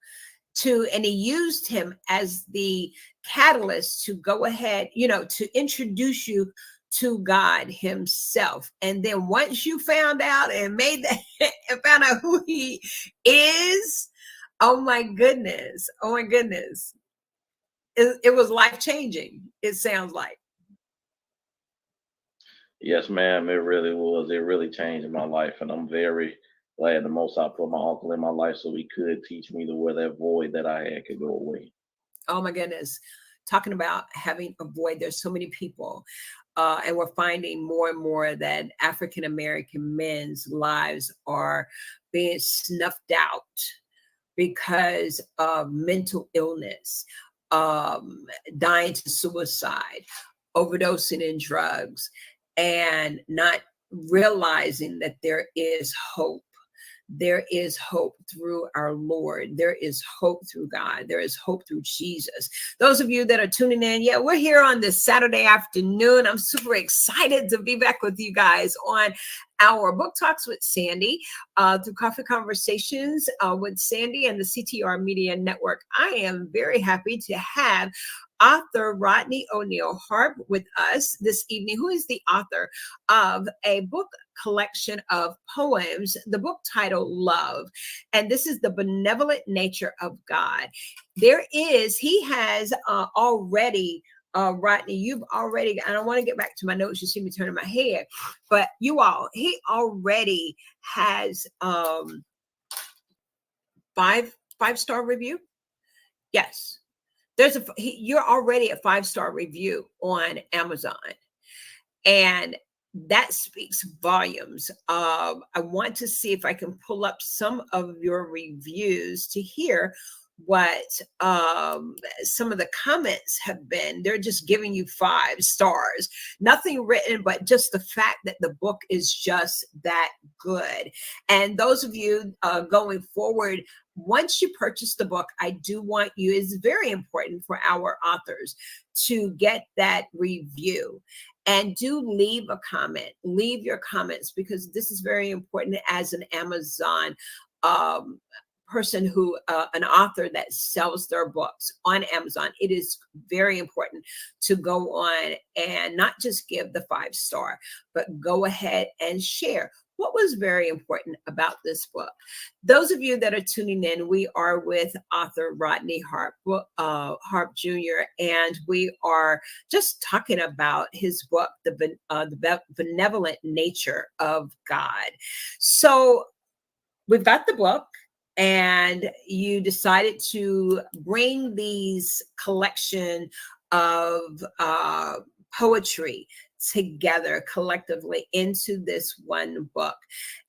and He used him as the catalyst to go ahead, to introduce you to God Himself. And then once you found out and made that and found out who He is, oh my goodness, it was life-changing, it sounds like. Yes, ma'am, it really was. It really changed my life, and I'm very glad the Most High put my uncle in my life so he could teach me to where that void that I had could go away. Oh my goodness. Talking about having a void, there's so many people, and we're finding more and more that African American men's lives are being snuffed out because of mental illness, dying to suicide, overdosing in drugs, and not realizing that there is hope, there is hope through our Lord. There is hope through God. There is hope through Jesus. Those of you that are tuning in, yeah, we're here on this Saturday afternoon. I'm super excited to be back with you guys on our Book Talks with Sandy, through Coffee Conversations with Sandy and the CTR Media Network. I am very happy to have author Rodney O'Neal Harp with us this evening, who is the author of a book collection of poems, the book titled Love. And this is the benevolent nature of God. He has already Rodney, you've already, and I want to get back to my notes. You see me turning my head, but he already has five-star review. Yes, you're already a 5-star review on Amazon, and that speaks volumes. I want to see if I can pull up some of your reviews to hear what some of the comments have been. They're just giving you 5 stars, nothing written, but just the fact that the book is just that good. And those of you going forward, once you purchase the book, I do want you, it's very important for our authors to get that review. And do leave a comment, leave your comments, because this is very important as an Amazon person who, an author that sells their books on Amazon. It is very important to go on and not just give the 5-star, but go ahead and share. What was very important about this book? Those of you that are tuning in, we are with author Rodney Harp Jr., and we are just talking about his book, The Benevolent Nature of God. So we've got the book, and you decided to bring these collection of poetry together collectively into this one book,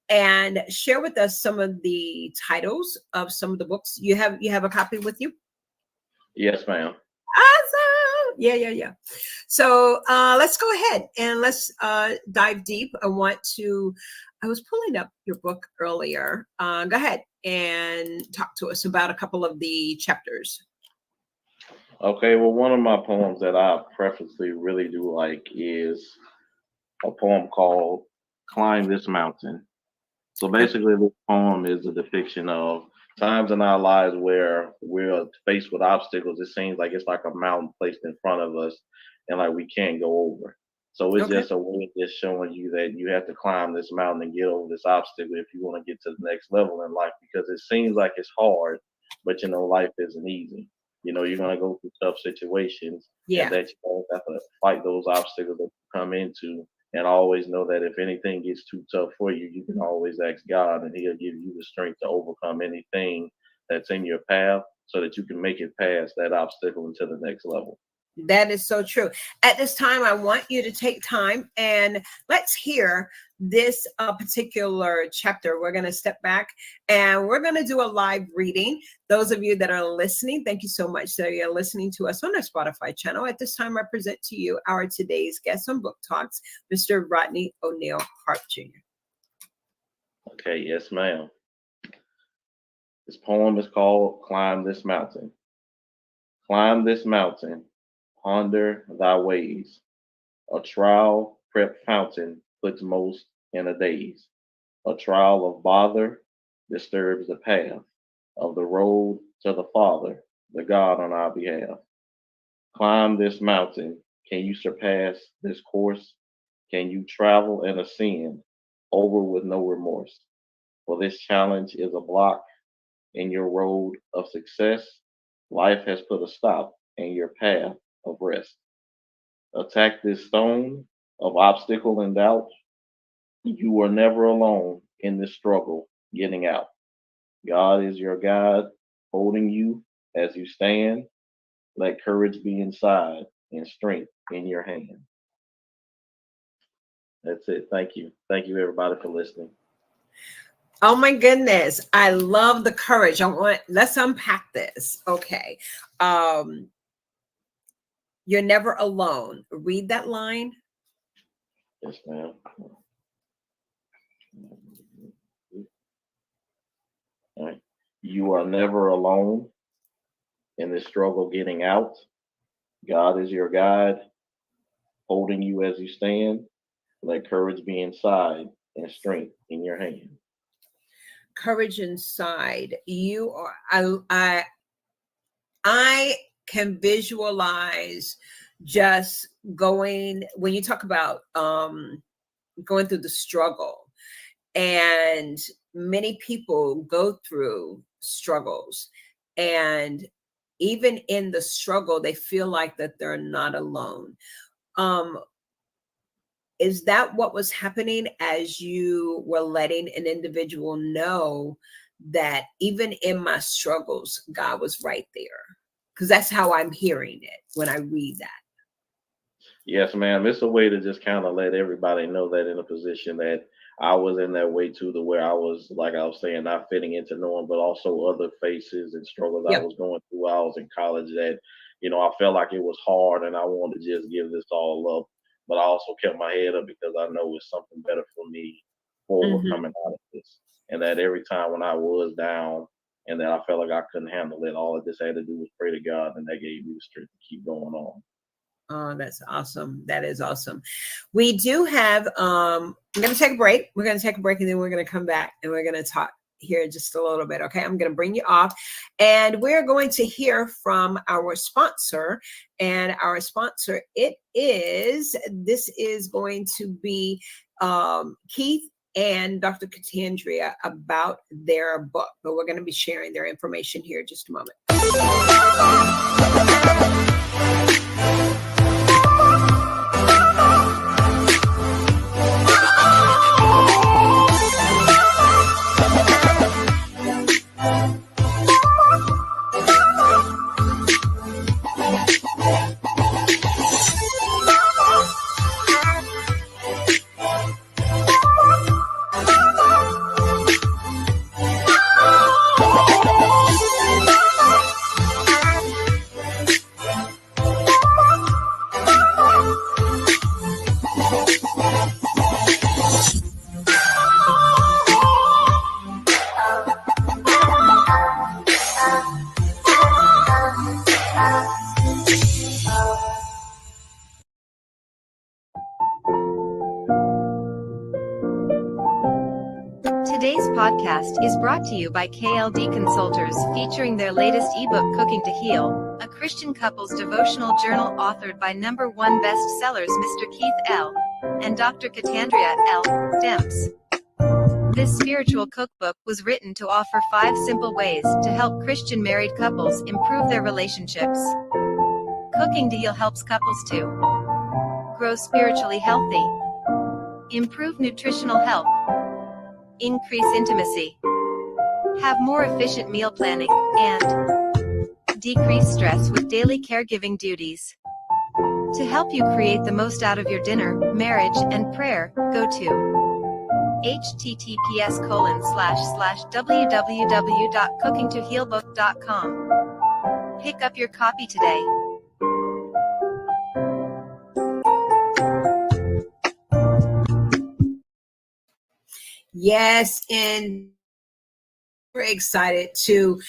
and share with us some of the titles of some of the books. You have a copy with you? Yes, ma'am. Awesome. Yeah. So let's go ahead and let's dive deep. I was pulling up your book earlier. Go ahead and talk to us about a couple of the chapters. Okay, well, one of my poems that I preferably really do like is a poem called Climb This Mountain. So basically, this poem is a depiction of times in our lives where we're faced with obstacles. It seems like it's like a mountain placed in front of us and like we can't go over. So it's just a way of just showing you that you have to climb this mountain and get over this obstacle if you want to get to the next level in life, because it seems like it's hard, but life isn't easy. You're going to go through tough situations, and that you have to fight those obstacles that you come into. And always know that if anything gets too tough for you, you can always ask God, and He'll give you the strength to overcome anything that's in your path so that you can make it past that obstacle into the next level. That is so true. At this time, I want you to take time and let's hear this particular chapter. We're going to step back and we're going to do a live reading. Those of you that are listening, thank you so much that you're listening to us on our Spotify channel. At this time, I present to you our today's guest on Book Talks, Mr. Rodney O'Neal Harp Jr. Okay, yes, ma'am. This poem is called Climb This Mountain. Climb this mountain, ponder thy ways. A trial prep fountain puts most in a daze. A trial of bother disturbs the path of the road to the Father, the God on our behalf. Climb this mountain. Can you surpass this course? Can you travel and ascend over with no remorse? For this challenge is a block in your road of success. Life has put a stop in your path of rest. Attack this stone of obstacle and doubt. You are never alone in this struggle getting out. God is your guide, holding you as you stand. Let courage be inside and strength in your hand. That's it. Thank you. Thank you, everybody, for listening. Oh my goodness. I love the courage. Let's unpack this. Okay. You're never alone. Read that line. Yes, ma'am. Right? You are never alone in this struggle getting out. God is your guide, holding you as you stand. Let courage be inside and strength in your hand. Courage inside. You are. I can visualize just going when you talk about going through the struggle, and many people go through struggles, and even in the struggle they feel like that they're not alone. um is that what was happening as you were letting an individual know that even in my struggles God was right there? Because that's how I'm hearing it when I read that. Yes, ma'am. It's a way to just kind of let everybody know that in a position that I was in that way too, to where I was, like I was saying, not fitting into no one, but also other faces and struggles I Yep. was going through while I was in college that, I felt like it was hard and I wanted to just give this all up. But I also kept my head up because I know it's something better for me forward Mhm. coming out of this. And that every time when I was down and that I felt like I couldn't handle it, all I just had to do was pray to God, and that gave me the strength to keep going on. Oh, that's awesome. That is awesome. We do have I'm gonna take a break. We're gonna take a break and then we're gonna come back and we're gonna talk here just a little bit. Okay. I'm gonna bring you off and we're going to hear from our sponsor. And our sponsor, this is going to be Keith and Dr. Katandria about their book, but we're going to be sharing their information here in just a moment. Today's podcast is brought to you by KLD Consultors, featuring their latest ebook, Cooking to Heal, a Christian couple's devotional journal authored by #1 bestsellers Mr. Keith L. and Dr. Katandria L. Demps. This spiritual cookbook was written to offer 5 simple ways to help Christian married couples improve their relationships. Cooking to Heal helps couples to grow spiritually healthy, improve nutritional health, increase intimacy, have more efficient meal planning, and decrease stress with daily caregiving duties. To help you create the most out of your dinner, marriage, and prayer, go to https://www.cookingtohealbook.com. Pick up your copy today. Yes, and we're excited to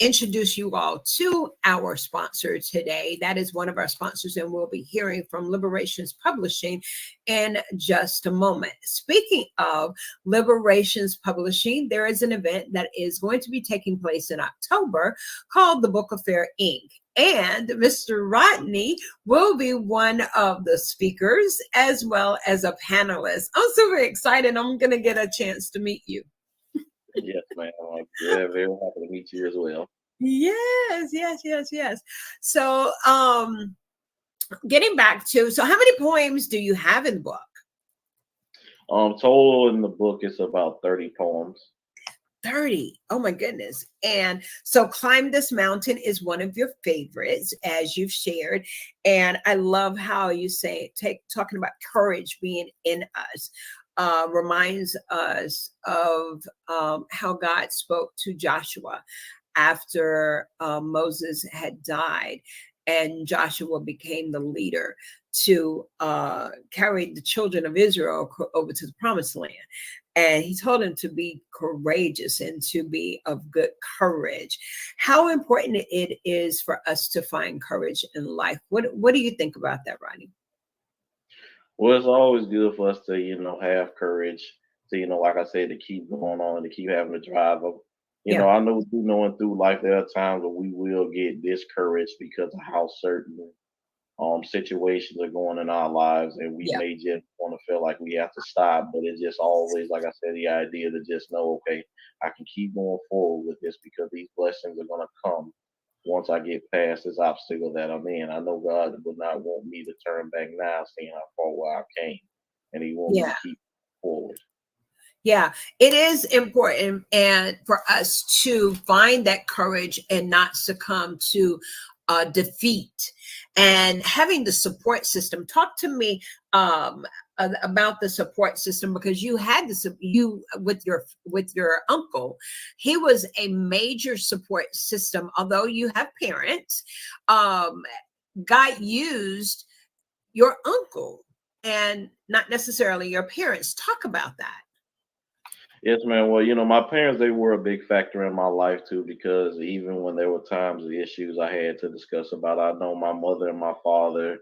introduce you all to our sponsor today. That is one of our sponsors, and we'll be hearing from Liberations Publishing in just a moment. Speaking of Liberations Publishing, there is an event that is going to be taking place in October called the Book Affair Inc. And Mr. Rodney will be one of the speakers as well as a panelist. I'm super excited. I'm going to get a chance to meet you. Yes, ma'am. Yeah, very happy to meet you as well. Yes. So, getting back to, so how many poems do you have in the book? Total in the book is about 30 poems. 30. Oh my goodness. And so Climb This Mountain is one of your favorites, as you've shared. And I love how you say, talking about courage being in us. Reminds us of how God spoke to Joshua after Moses had died, and Joshua became the leader to carry the children of Israel over to the promised land. And he told them to be courageous and to be of good courage. How important it is for us to find courage in life. What do you think about that, Rodney? Well, it's always good for us to, have courage to, like I said, to keep going on, to keep having to drive up. I know through knowing through life, there are times where we will get discouraged because of how certain situations are going in our lives, and we may just want to feel like we have to stop. But it's just always, like I said, the idea to just know, okay, I can keep going forward with this because these blessings are going to come once I get past this obstacle that I'm in. I know God would not want me to turn back now, seeing how far where I came, and He wants me to keep forward. Yeah, it is important and for us to find that courage and not succumb to defeat, and having the support system. Talk to me about the support system, because you had this, you with your uncle. He was a major support system. Although you have parents, God used your uncle and not necessarily your parents. Talk about that. Yes, man. Well, my parents, they were a big factor in my life too, because even when there were times the issues I had to discuss about, I know my mother and my father,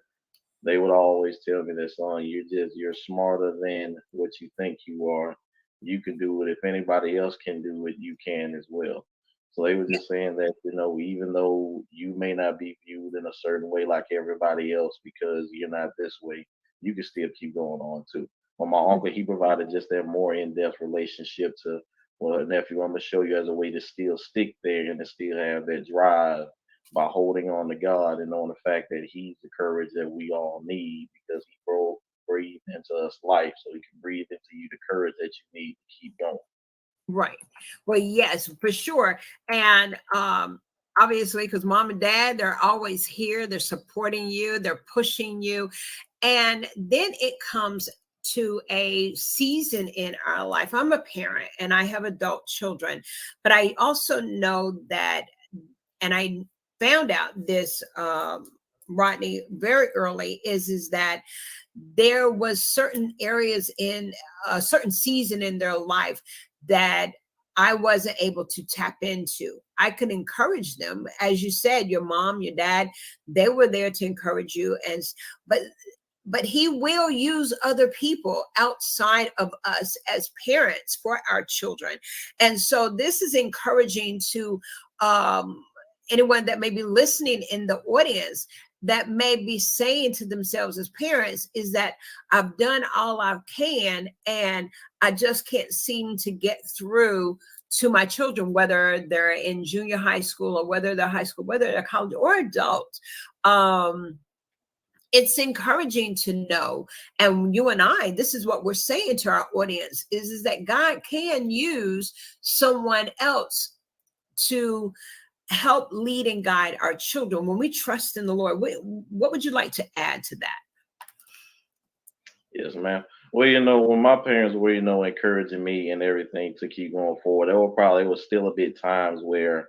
they would always tell me that, son, you're smarter than what you think you are. You can do it. If anybody else can do it, you can as well. So they were just saying that, even though you may not be viewed in a certain way like everybody else because you're not this way, you can still keep going on too. Well, my uncle, he provided just that more in-depth relationship to, well, nephew, I'm gonna show you as a way to still stick there and to still have that drive by holding on to God and knowing the fact that He's the courage that we all need, because He breathed into us life, so He can breathe into you the courage that you need to keep going. Right. Well, yes, for sure. And obviously, because mom and dad, they're always here, they're supporting you, they're pushing you. And then it comes to a season in our life. I'm a parent and I have adult children, but I also know that, and I found out this, Rodney, very early, is that there was certain areas in a certain season in their life that I wasn't able to tap into. I could encourage them. As you said, your mom, your dad, they were there to encourage you. But He will use other people outside of us as parents for our children. And so this is encouraging to anyone that may be listening in the audience, that may be saying to themselves as parents, is that I've done all I can and I just can't seem to get through to my children, whether they're in junior high school or whether they're high school, whether they're college or adult. It's encouraging to know, and you and I, this is what we're saying to our audience, is that God can use someone else to help lead and guide our children when we trust in the Lord. What would you like to add to that? Yes, ma'am. Well, when my parents were, encouraging me and everything to keep going forward, there was still a bit times where,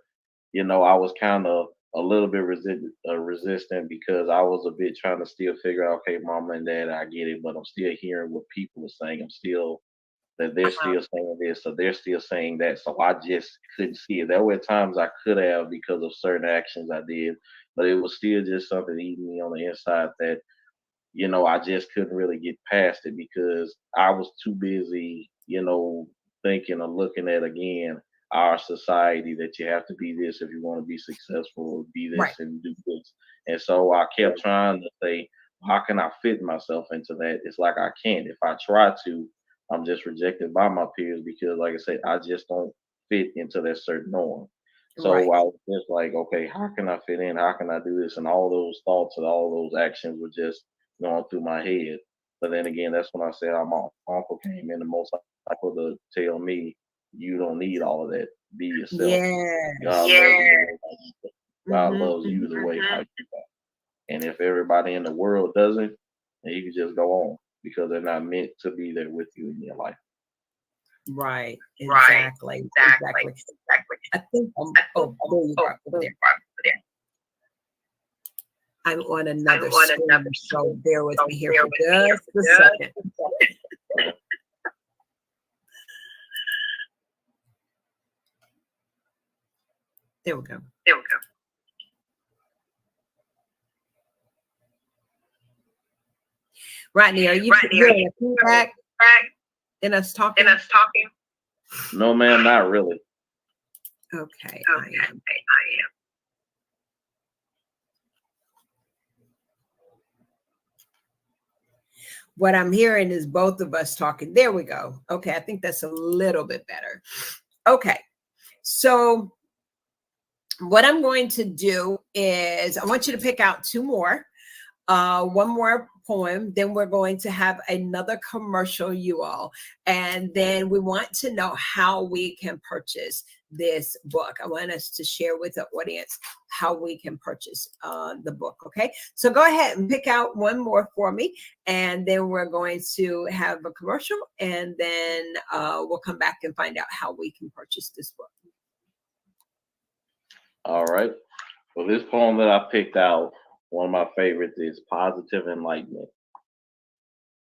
I was kind of a little bit resistant, because I was a bit trying to still figure out, okay, mama and dad, I get it, but I'm still hearing what people are saying. They're still saying this, so they're still saying that. So I just couldn't see it. There were times I could have, because of certain actions I did, but it was still just something eating me on the inside that, I just couldn't really get past it, because I was too busy, thinking or looking at, again, our society, that you have to be this if you want to be successful, or be this and do this. And so I kept trying to say, how can I fit myself into that? It's like I can't. If I try to, I'm just rejected by my peers, because, like I said, I just don't fit into that certain norm. So I was just like, okay, how can I fit in? How can I do this? And all those thoughts and all those actions were just going through my head. But then again, that's when I said my uncle came in, the most likely to tell me, you don't need all of that. Be yourself. God loves you the way how you are. And if everybody in the world doesn't, then you can just go on, because they're not meant to be there with you in your life. Right. Exactly. I think there you are. I'm on another screen, so bear with me here for just a second. There we go. Rodney, are you hearing feedback in us talking? No, ma'am, not really. Okay, I am. What I'm hearing is both of us talking. There we go. Okay, I think that's a little bit better. Okay, so what I'm going to do is I want you to pick out two more. One more poem, then we're going to have another commercial, you all, and then we want to know how we can purchase this book. I want us to share with the audience how we can purchase the book. Okay, so go ahead and pick out one more for me, and then we're going to have a commercial, and then we'll come back and find out how we can purchase this book. All right. Well, this poem that I picked out, one of my favorites is Positive Enlightenment.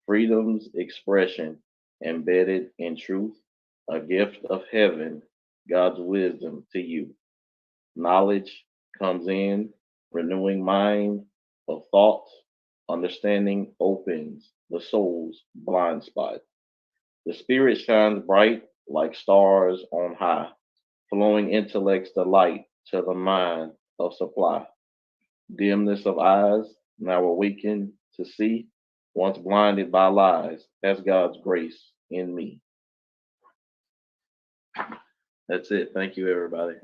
Freedom's expression embedded in truth, a gift of heaven, God's wisdom to you. Knowledge comes in, renewing mind of thoughts, understanding opens the soul's blind spot. The spirit shines bright like stars on high, flowing intellect's delight to the mind of supply. Dimness of eyes, now awakened to see, once blinded by lies, has God's grace in me. That's it. Thank you, everybody.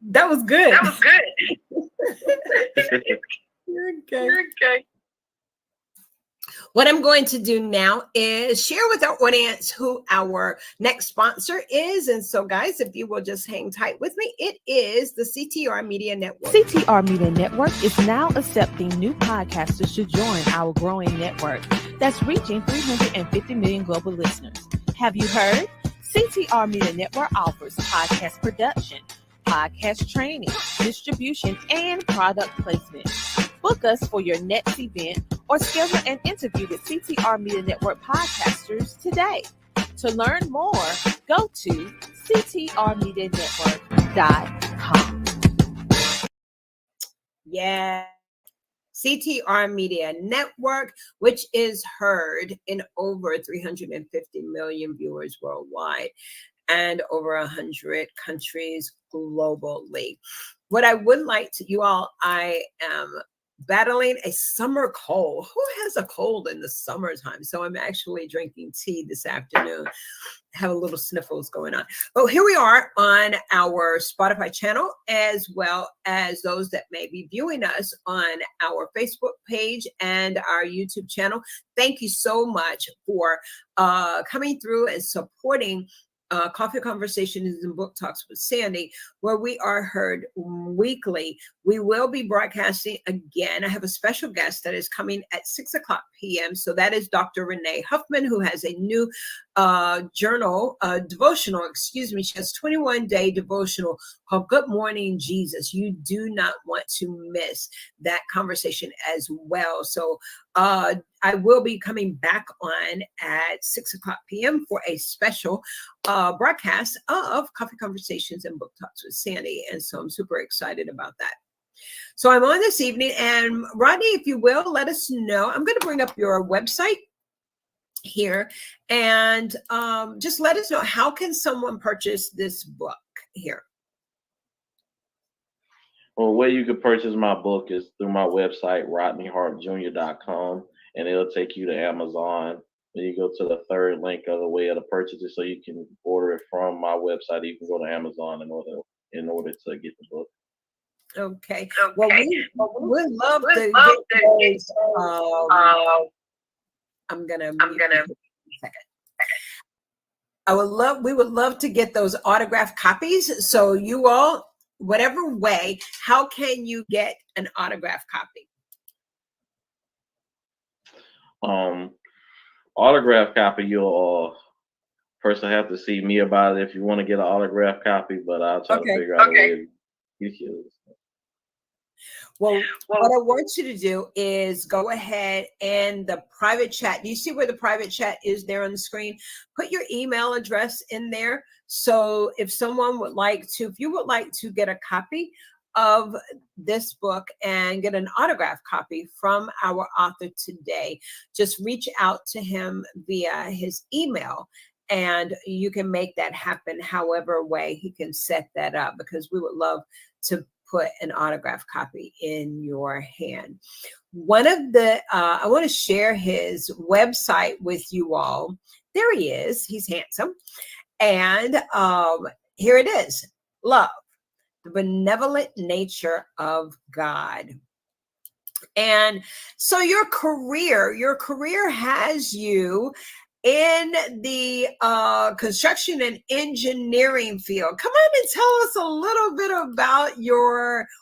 That was good. You're okay. What I'm going to do now is share with our audience who our next sponsor is. And so, guys, if you will just hang tight with me, it is the CTR Media Network. CTR Media Network is now accepting new podcasters to join our growing network that's reaching 350 million global listeners. Have you heard? CTR Media Network offers podcast production, podcast training, distribution, and product placement. Book us for your next event or schedule an interview with CTR Media Network podcasters today. To learn more, go to ctrmedianetwork.com. Yeah. CTR Media Network, which is heard in over 350 million viewers worldwide and over 100 countries globally. What I would like to you all, I am battling a summer cold. Who has a cold in the summertime? So I'm actually drinking tea this afternoon. Have a little sniffles going on. Oh, here we are on our Spotify channel, as well as those that may be viewing us on our Facebook page and our YouTube channel. Thank you so much for coming through and supporting Coffee Conversations and Book Talks with Sandy, where we are heard weekly. We will be broadcasting again. I have a special guest that is coming at 6 o'clock p.m. So that is Dr. Renee Huffman, who has a new devotional, She has 21-day devotional called Good Morning Jesus. You do not want to miss that conversation as well. So I will be coming back on at 6 o'clock p.m. for a special broadcast of Coffee Conversations and Book Talks with Sandy. And so I'm super excited about that. So I'm on this evening, and Rodney, if you will, let us know. I'm going to bring up your website here, and just let us know, how can someone purchase this book here? Well, the way you can purchase my book is through my website, rodneyhartjr.com, and it'll take you to Amazon. Then you go to the third link of the way to purchase it, so you can order it from my website. You can go to Amazon in order to get the book. Okay. Well, we would love to get those. I'm gonna we would love to get those autographed copies. So you all, whatever way, how can you get an autographed copy? Autograph copy, you'll first have to see me about it if you want to get an autograph copy, but I'll try to figure out a way to get you. Well, what I want you to do is go ahead and the private chat. Do you see where the private chat is there on the screen? Put your email address in there. So if someone would like to, if you would like to get a copy of this book and get an autograph copy from our author today, just reach out to him via his email. And you can make that happen however way he can set that up, because we would love to put an autograph copy in your hand. One of the, I want to share his website with you all. There he is. He's handsome. And here it is. Love, the benevolent nature of God. And so your career has you in the construction and engineering field. Come on and tell us a little bit about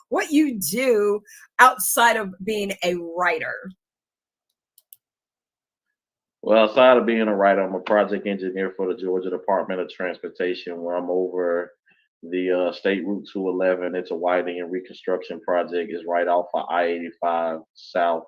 what you do outside of being a writer. Well, outside of being a writer, I'm a project engineer for the Georgia Department of Transportation, where I'm over the State Route 211. It's a widening and reconstruction project. It's right off of I-85 South,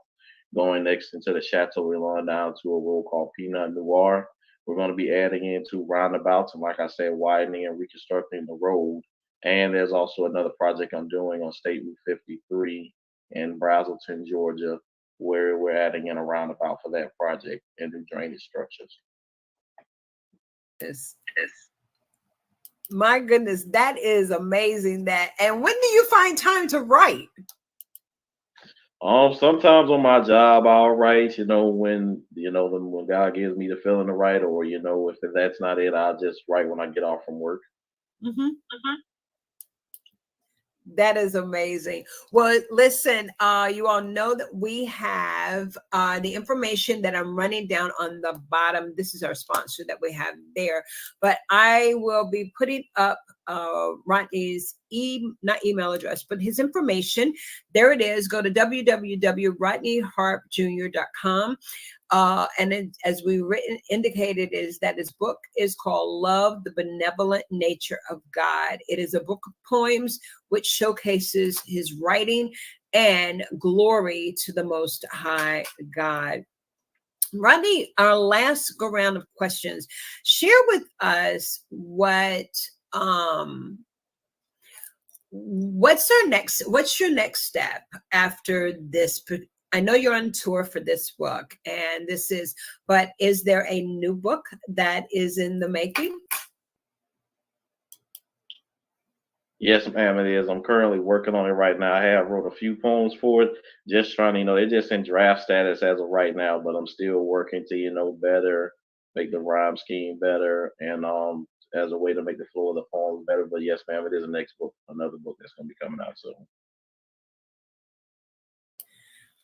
going next into the Chateau-Elon down to a road called Peanut Noir. We're going to be adding in 2 roundabouts, and like I said, widening and reconstructing the road. And there's also another project I'm doing on State Route 53 in Brazelton, Georgia, where we're adding in a roundabout for that project and new drainage structures. Yes. My goodness, that is amazing. And when do you find time to write? Sometimes on my job I'll write, when God gives me the feeling to write, or if that's not it, I'll just write when I get off from work. Mm-hmm. That is amazing. Well, listen, you all know that we have the information that I'm running down on the bottom. This is our sponsor that we have there. But I will be putting up Rodney's not email address, but his information. There it is. Go to www.rodneyharpjr.com. And as we indicated, is that his book is called Love, the Benevolent Nature of God. It is a book of poems which showcases his writing and glory to the Most High God. Rodney, our last go round of questions. Share with us what's your next step after this? I know you're on tour for this book, but is there a new book that is in the making? Yes, ma'am, it is. I'm currently working on it right now. I have wrote a few poems for it, just trying to, they're just in draft status as of right now, but I'm still working to, better, make the rhyme scheme better, and as a way to make the flow of the poems better. But yes, ma'am, it is another book that's going to be coming out soon.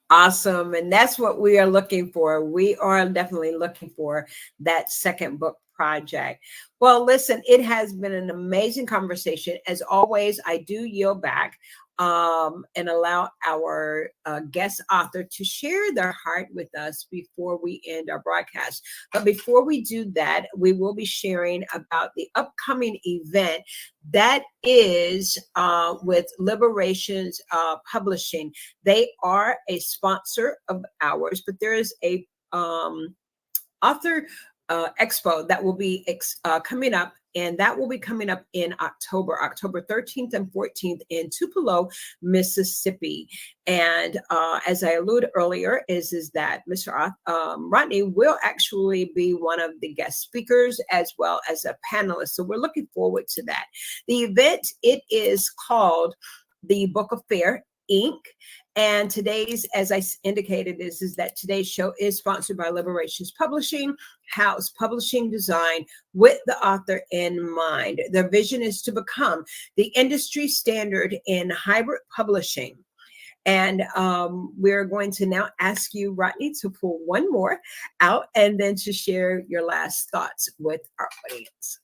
Awesome. And that's what we are looking for. We are definitely looking for that second book project. Well, listen, it has been an amazing conversation. As always, I do yield back and allow our guest author to share their heart with us before we end our broadcast. But before we do that, we will be sharing about the upcoming event that is with Liberations Publishing. They are a sponsor of ours, but there is a author expo that will be coming up, and that will be coming up in October 13th and 14th in Tupelo, Mississippi. And as I alluded earlier, is that Mr. Rodney will actually be one of the guest speakers as well as a panelist. So we're looking forward to that. The event, it is called the Book Affair Inc. And today's, as I indicated, is that today's show is sponsored by Liberations Publishing House, publishing design with the author in mind. Their vision is to become the industry standard in hybrid publishing. And we're going to now ask you, Rodney, to pull one more out and then to share your last thoughts with our audience.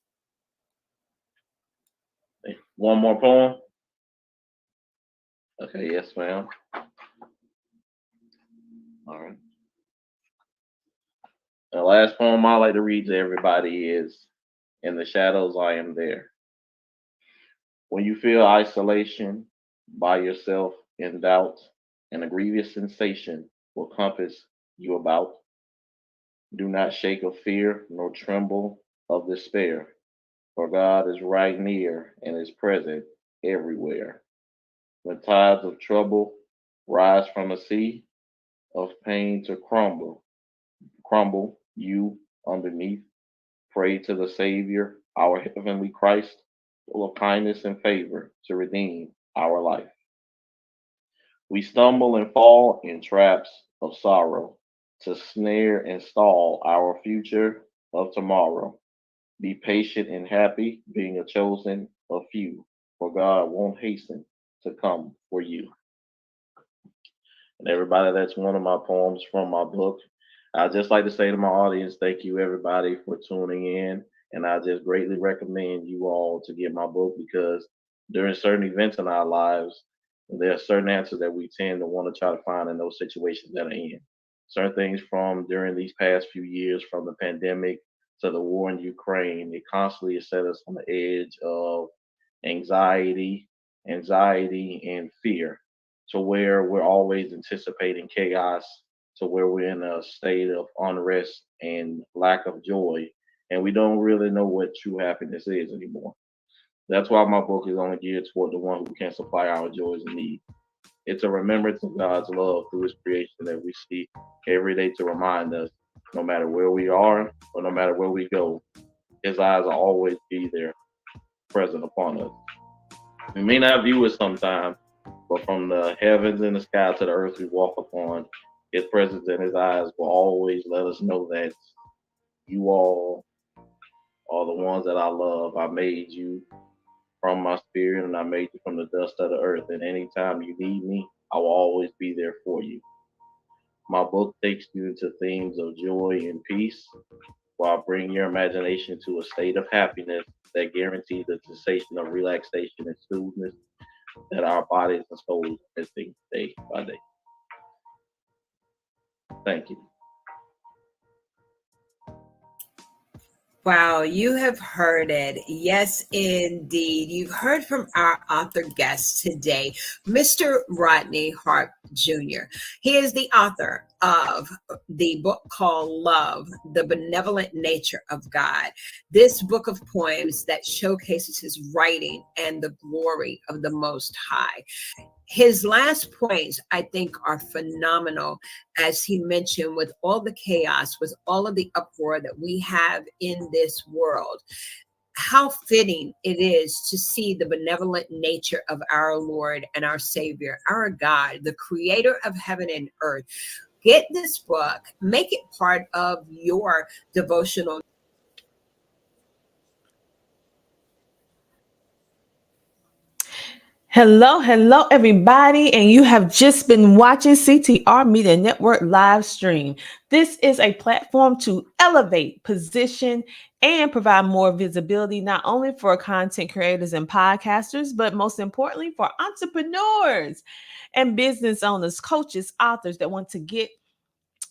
One more poem? Okay, yes, ma'am. All right. The last poem I like to read to everybody is In the Shadows I Am There. When you feel isolation by yourself, in doubt, and a grievous sensation will compass you about. Do not shake of fear, nor tremble of despair, for God is right near and is present everywhere. When tides of trouble rise from a sea of pain to crumble you underneath, pray to the Savior, our heavenly Christ, full of kindness and favor to redeem our life. We stumble and fall in traps of sorrow to snare and stall our future of tomorrow. Be patient and happy, being a chosen of few, for God won't hasten to come for you. And everybody, that's one of my poems from my book. I just like to say to my audience, thank you everybody for tuning in. And I just greatly recommend you all to get my book because during certain events in our lives, there are certain answers that we tend to want to try to find in those situations that are in. Certain things from during these past few years, from the pandemic to the war in Ukraine, it constantly has set us on the edge of anxiety, and fear, to where we're always anticipating chaos, to where we're in a state of unrest and lack of joy, and we don't really know what true happiness is anymore. That's why my book is only geared toward the one who can supply our joys and needs. It's a remembrance of God's love through His creation that we see every day to remind us, no matter where we are or no matter where we go, His eyes will always be there, present upon us. We may not view it sometimes, but from the heavens and the sky to the earth we walk upon, His presence and His eyes will always let us know that you all are the ones that I love. I made you from my spirit and I made you from the dust of the earth. And anytime you need me, I will always be there for you. My book takes you into themes of joy and peace while bringing your imagination to a state of happiness that guarantees the sensation of relaxation and soothness that our bodies and souls are missing day by day. Thank you. Wow, you have heard it. Yes, indeed. You've heard from our author guest today, Mr. Rodney Hart Jr. He is the author of the book called Love, the Benevolent Nature of God. This book of poems that showcases his writing and the glory of the Most High. His last points, I think, are phenomenal, as he mentioned, with all the chaos, with all of the uproar that we have in this world. How fitting it is to see the benevolent nature of our Lord and our Savior, our God, the creator of heaven and earth. Get this book, make it part of your devotional. Hello, everybody, and you have just been watching CTR Media Network live stream. This is a platform to elevate, position, and provide more visibility, not only for content creators and podcasters, but most importantly for entrepreneurs and business owners, coaches, authors that want to get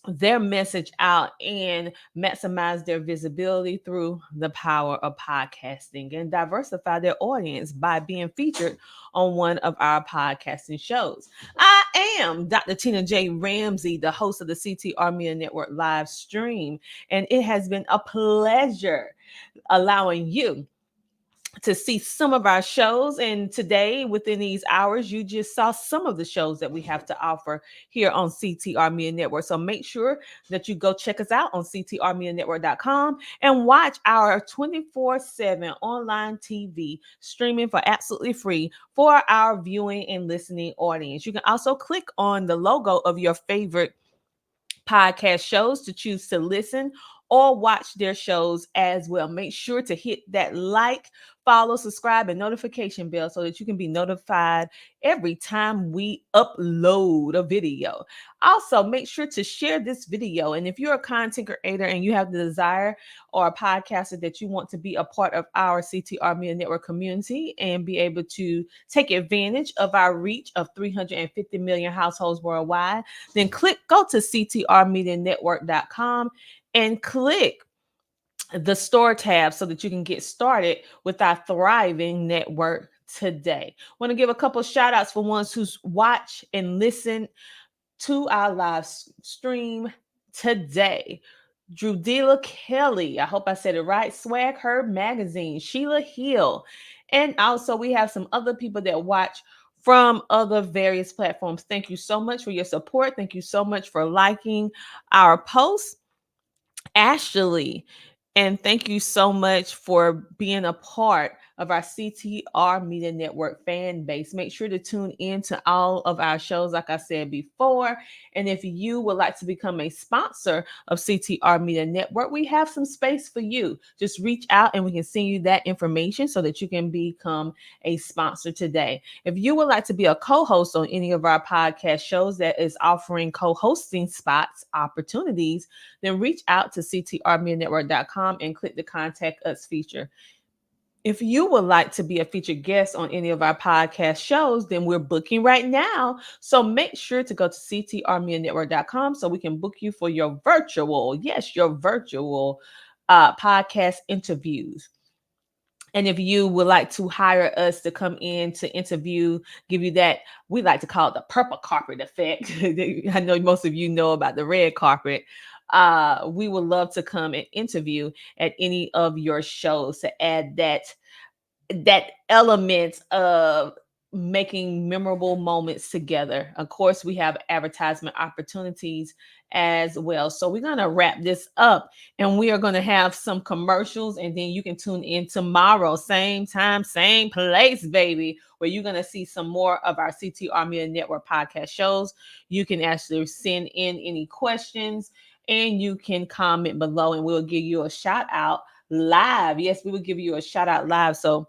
their message out and maximize their visibility through the power of podcasting and diversify their audience by being featured on one of our podcasting shows. I am Dr. Tina J. Ramsey, the host of the CTR Media Network live stream, and it has been a pleasure allowing you to see some of our shows. And today, within these hours, you just saw some of the shows that we have to offer here on CTR Media Network. So make sure that you go check us out on ctrmedianetwork.com and watch our 24/7 online TV streaming for absolutely free for our viewing and listening audience. You can also click on the logo of your favorite podcast shows to choose to listen or watch their shows as well. Make sure to hit that like, follow, subscribe, and notification bell so that you can be notified every time we upload a video. Also, make sure to share this video. And if you're a content creator and you have the desire or a podcaster that you want to be a part of our CTR Media Network community and be able to take advantage of our reach of 350 million households worldwide, then go to ctrmedianetwork.com and click the store tab so that you can get started with our thriving network today. Want to give a couple shout outs for ones who watch and listen to our live stream today. Drudila Kelly, I hope I said it right. Swag Herb Magazine, Sheila Hill. And also we have some other people that watch from other various platforms. Thank you so much for your support. Thank you so much for liking our posts. Ashley, and thank you so much for being a part of our CTR Media Network fan base. Make sure to tune in to all of our shows, like I said before. And if you would like to become a sponsor of CTR Media Network, we have some space for you. Just reach out and we can send you that information so that you can become a sponsor today. If you would like to be a co-host on any of our podcast shows that is offering co-hosting spots, opportunities, then reach out to ctrmedianetwork.com and click the Contact Us feature. If you would like to be a featured guest on any of our podcast shows, then we're booking right now. So make sure to go to ctrmedianetwork.com so we can book you for your virtual podcast interviews. And if you would like to hire us to come in to interview, give you that, we like to call it the purple carpet effect. I know most of you know about the red carpet. We would love to come and interview at any of your shows to add that element of making memorable moments together. Of course, we have advertisement opportunities as well. So we're going to wrap this up and we are going to have some commercials, and then you can tune in tomorrow, same time, same place, baby, where you're going to see some more of our CTR Media Network podcast shows. You can actually send in any questions and you can comment below and we'll give you a shout out live. Yes, we will give you a shout out live. So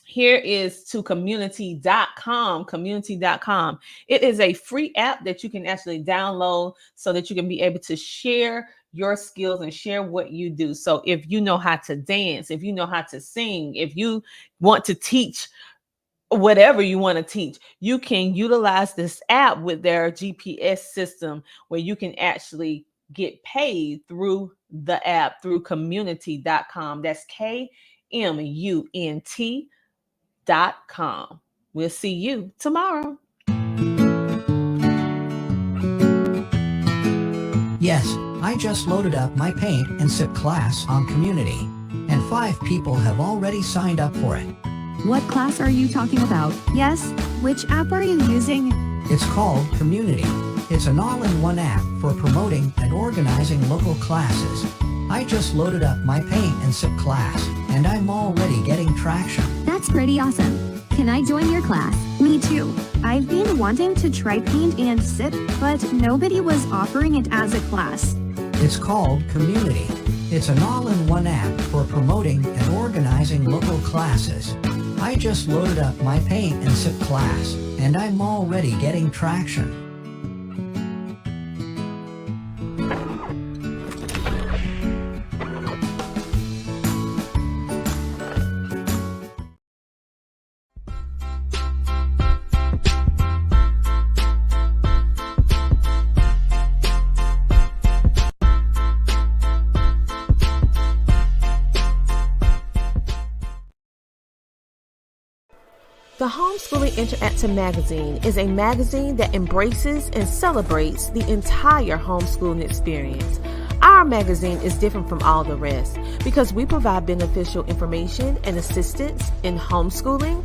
here is to community.com. Community.com. It is a free app that you can actually download so that you can be able to share your skills and share what you do. So if you know how to dance, if you know how to sing, if you want to teach whatever you want to teach, you can utilize this app with their GPS system where you can actually get paid through the app through community.com. That's KMUNT.com. We'll see you tomorrow. Yes, I just loaded up my paint and sip class on Community, and 5 people have already signed up for it. What class are you talking about? Yes, which app are you using? It's called Community. It's an all-in-one app for promoting and organizing local classes. I just loaded up my paint and sip class, and I'm already getting traction. That's pretty awesome. Can I join your class? Me too. I've been wanting to try paint and sip, but nobody was offering it as a class. It's called Community. It's an all-in-one app for promoting and organizing local classes. I just loaded up my paint and sip class, and I'm already getting traction. The Homeschooling Interactive Magazine is a magazine that embraces and celebrates the entire homeschooling experience. Our magazine is different from all the rest because we provide beneficial information and assistance in homeschooling,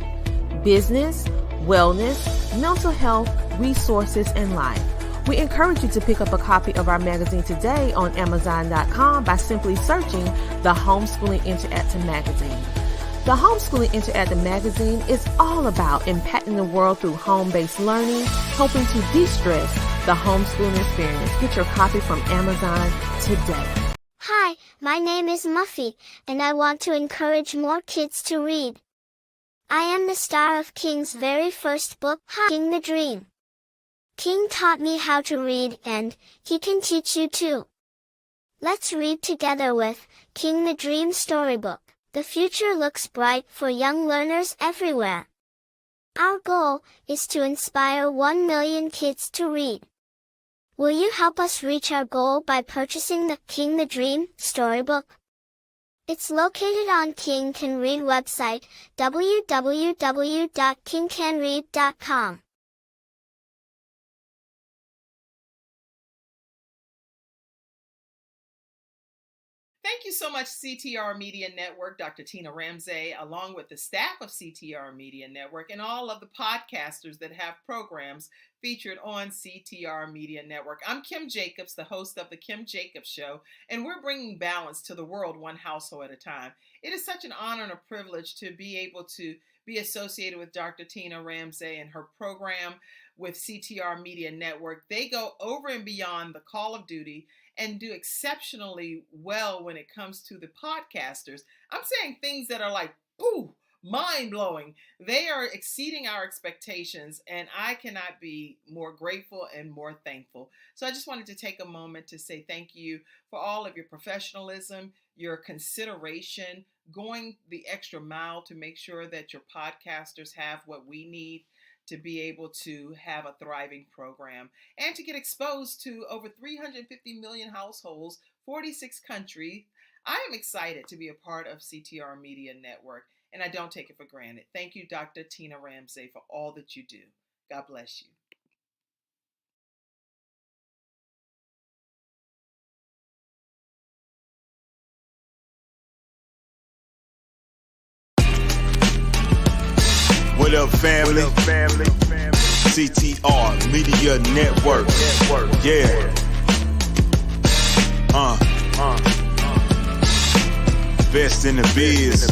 business, wellness, mental health, resources, and life. We encourage you to pick up a copy of our magazine today on Amazon.com by simply searching the Homeschooling Interactive Magazine. The Homeschooling Interactive Magazine is all about impacting the world through home-based learning, helping to de-stress the homeschooling experience. Get your copy from Amazon today. Hi, my name is Muffy, and I want to encourage more kids to read. I am the star of King's very first book, King the Dream. King taught me how to read, and he can teach you too. Let's read together with King the Dream Storybook. The future looks bright for young learners everywhere. Our goal is to inspire 1 million kids to read. Will you help us reach our goal by purchasing the King the Dream Storybook? It's located on King Can Read website, www.kingcanread.com. Thank you so much, CTR Media Network, Dr. Tina Ramsey, along with the staff of CTR Media Network and all of the podcasters that have programs featured on CTR Media Network. I'm Kim Jacobs, the host of The Kim Jacobs Show, and we're bringing balance to the world one household at a time. It is such an honor and a privilege to be able to be associated with Dr. Tina Ramsey and her program with CTR Media Network. They go over and beyond the call of duty and do exceptionally well when it comes to the podcasters. I'm saying things that are like, ooh, mind-blowing. They are exceeding our expectations, and I cannot be more grateful and more thankful. So I just wanted to take a moment to say thank you for all of your professionalism, your consideration, going the extra mile to make sure that your podcasters have what we need to be able to have a thriving program and to get exposed to over 350 million households, 46 countries. I am excited to be a part of CTR Media Network, and I don't take it for granted. Thank you, Dr. Tina Ramsey, for all that you do. God bless you. What up, family? CTR Media Network. Yeah. Best in the biz.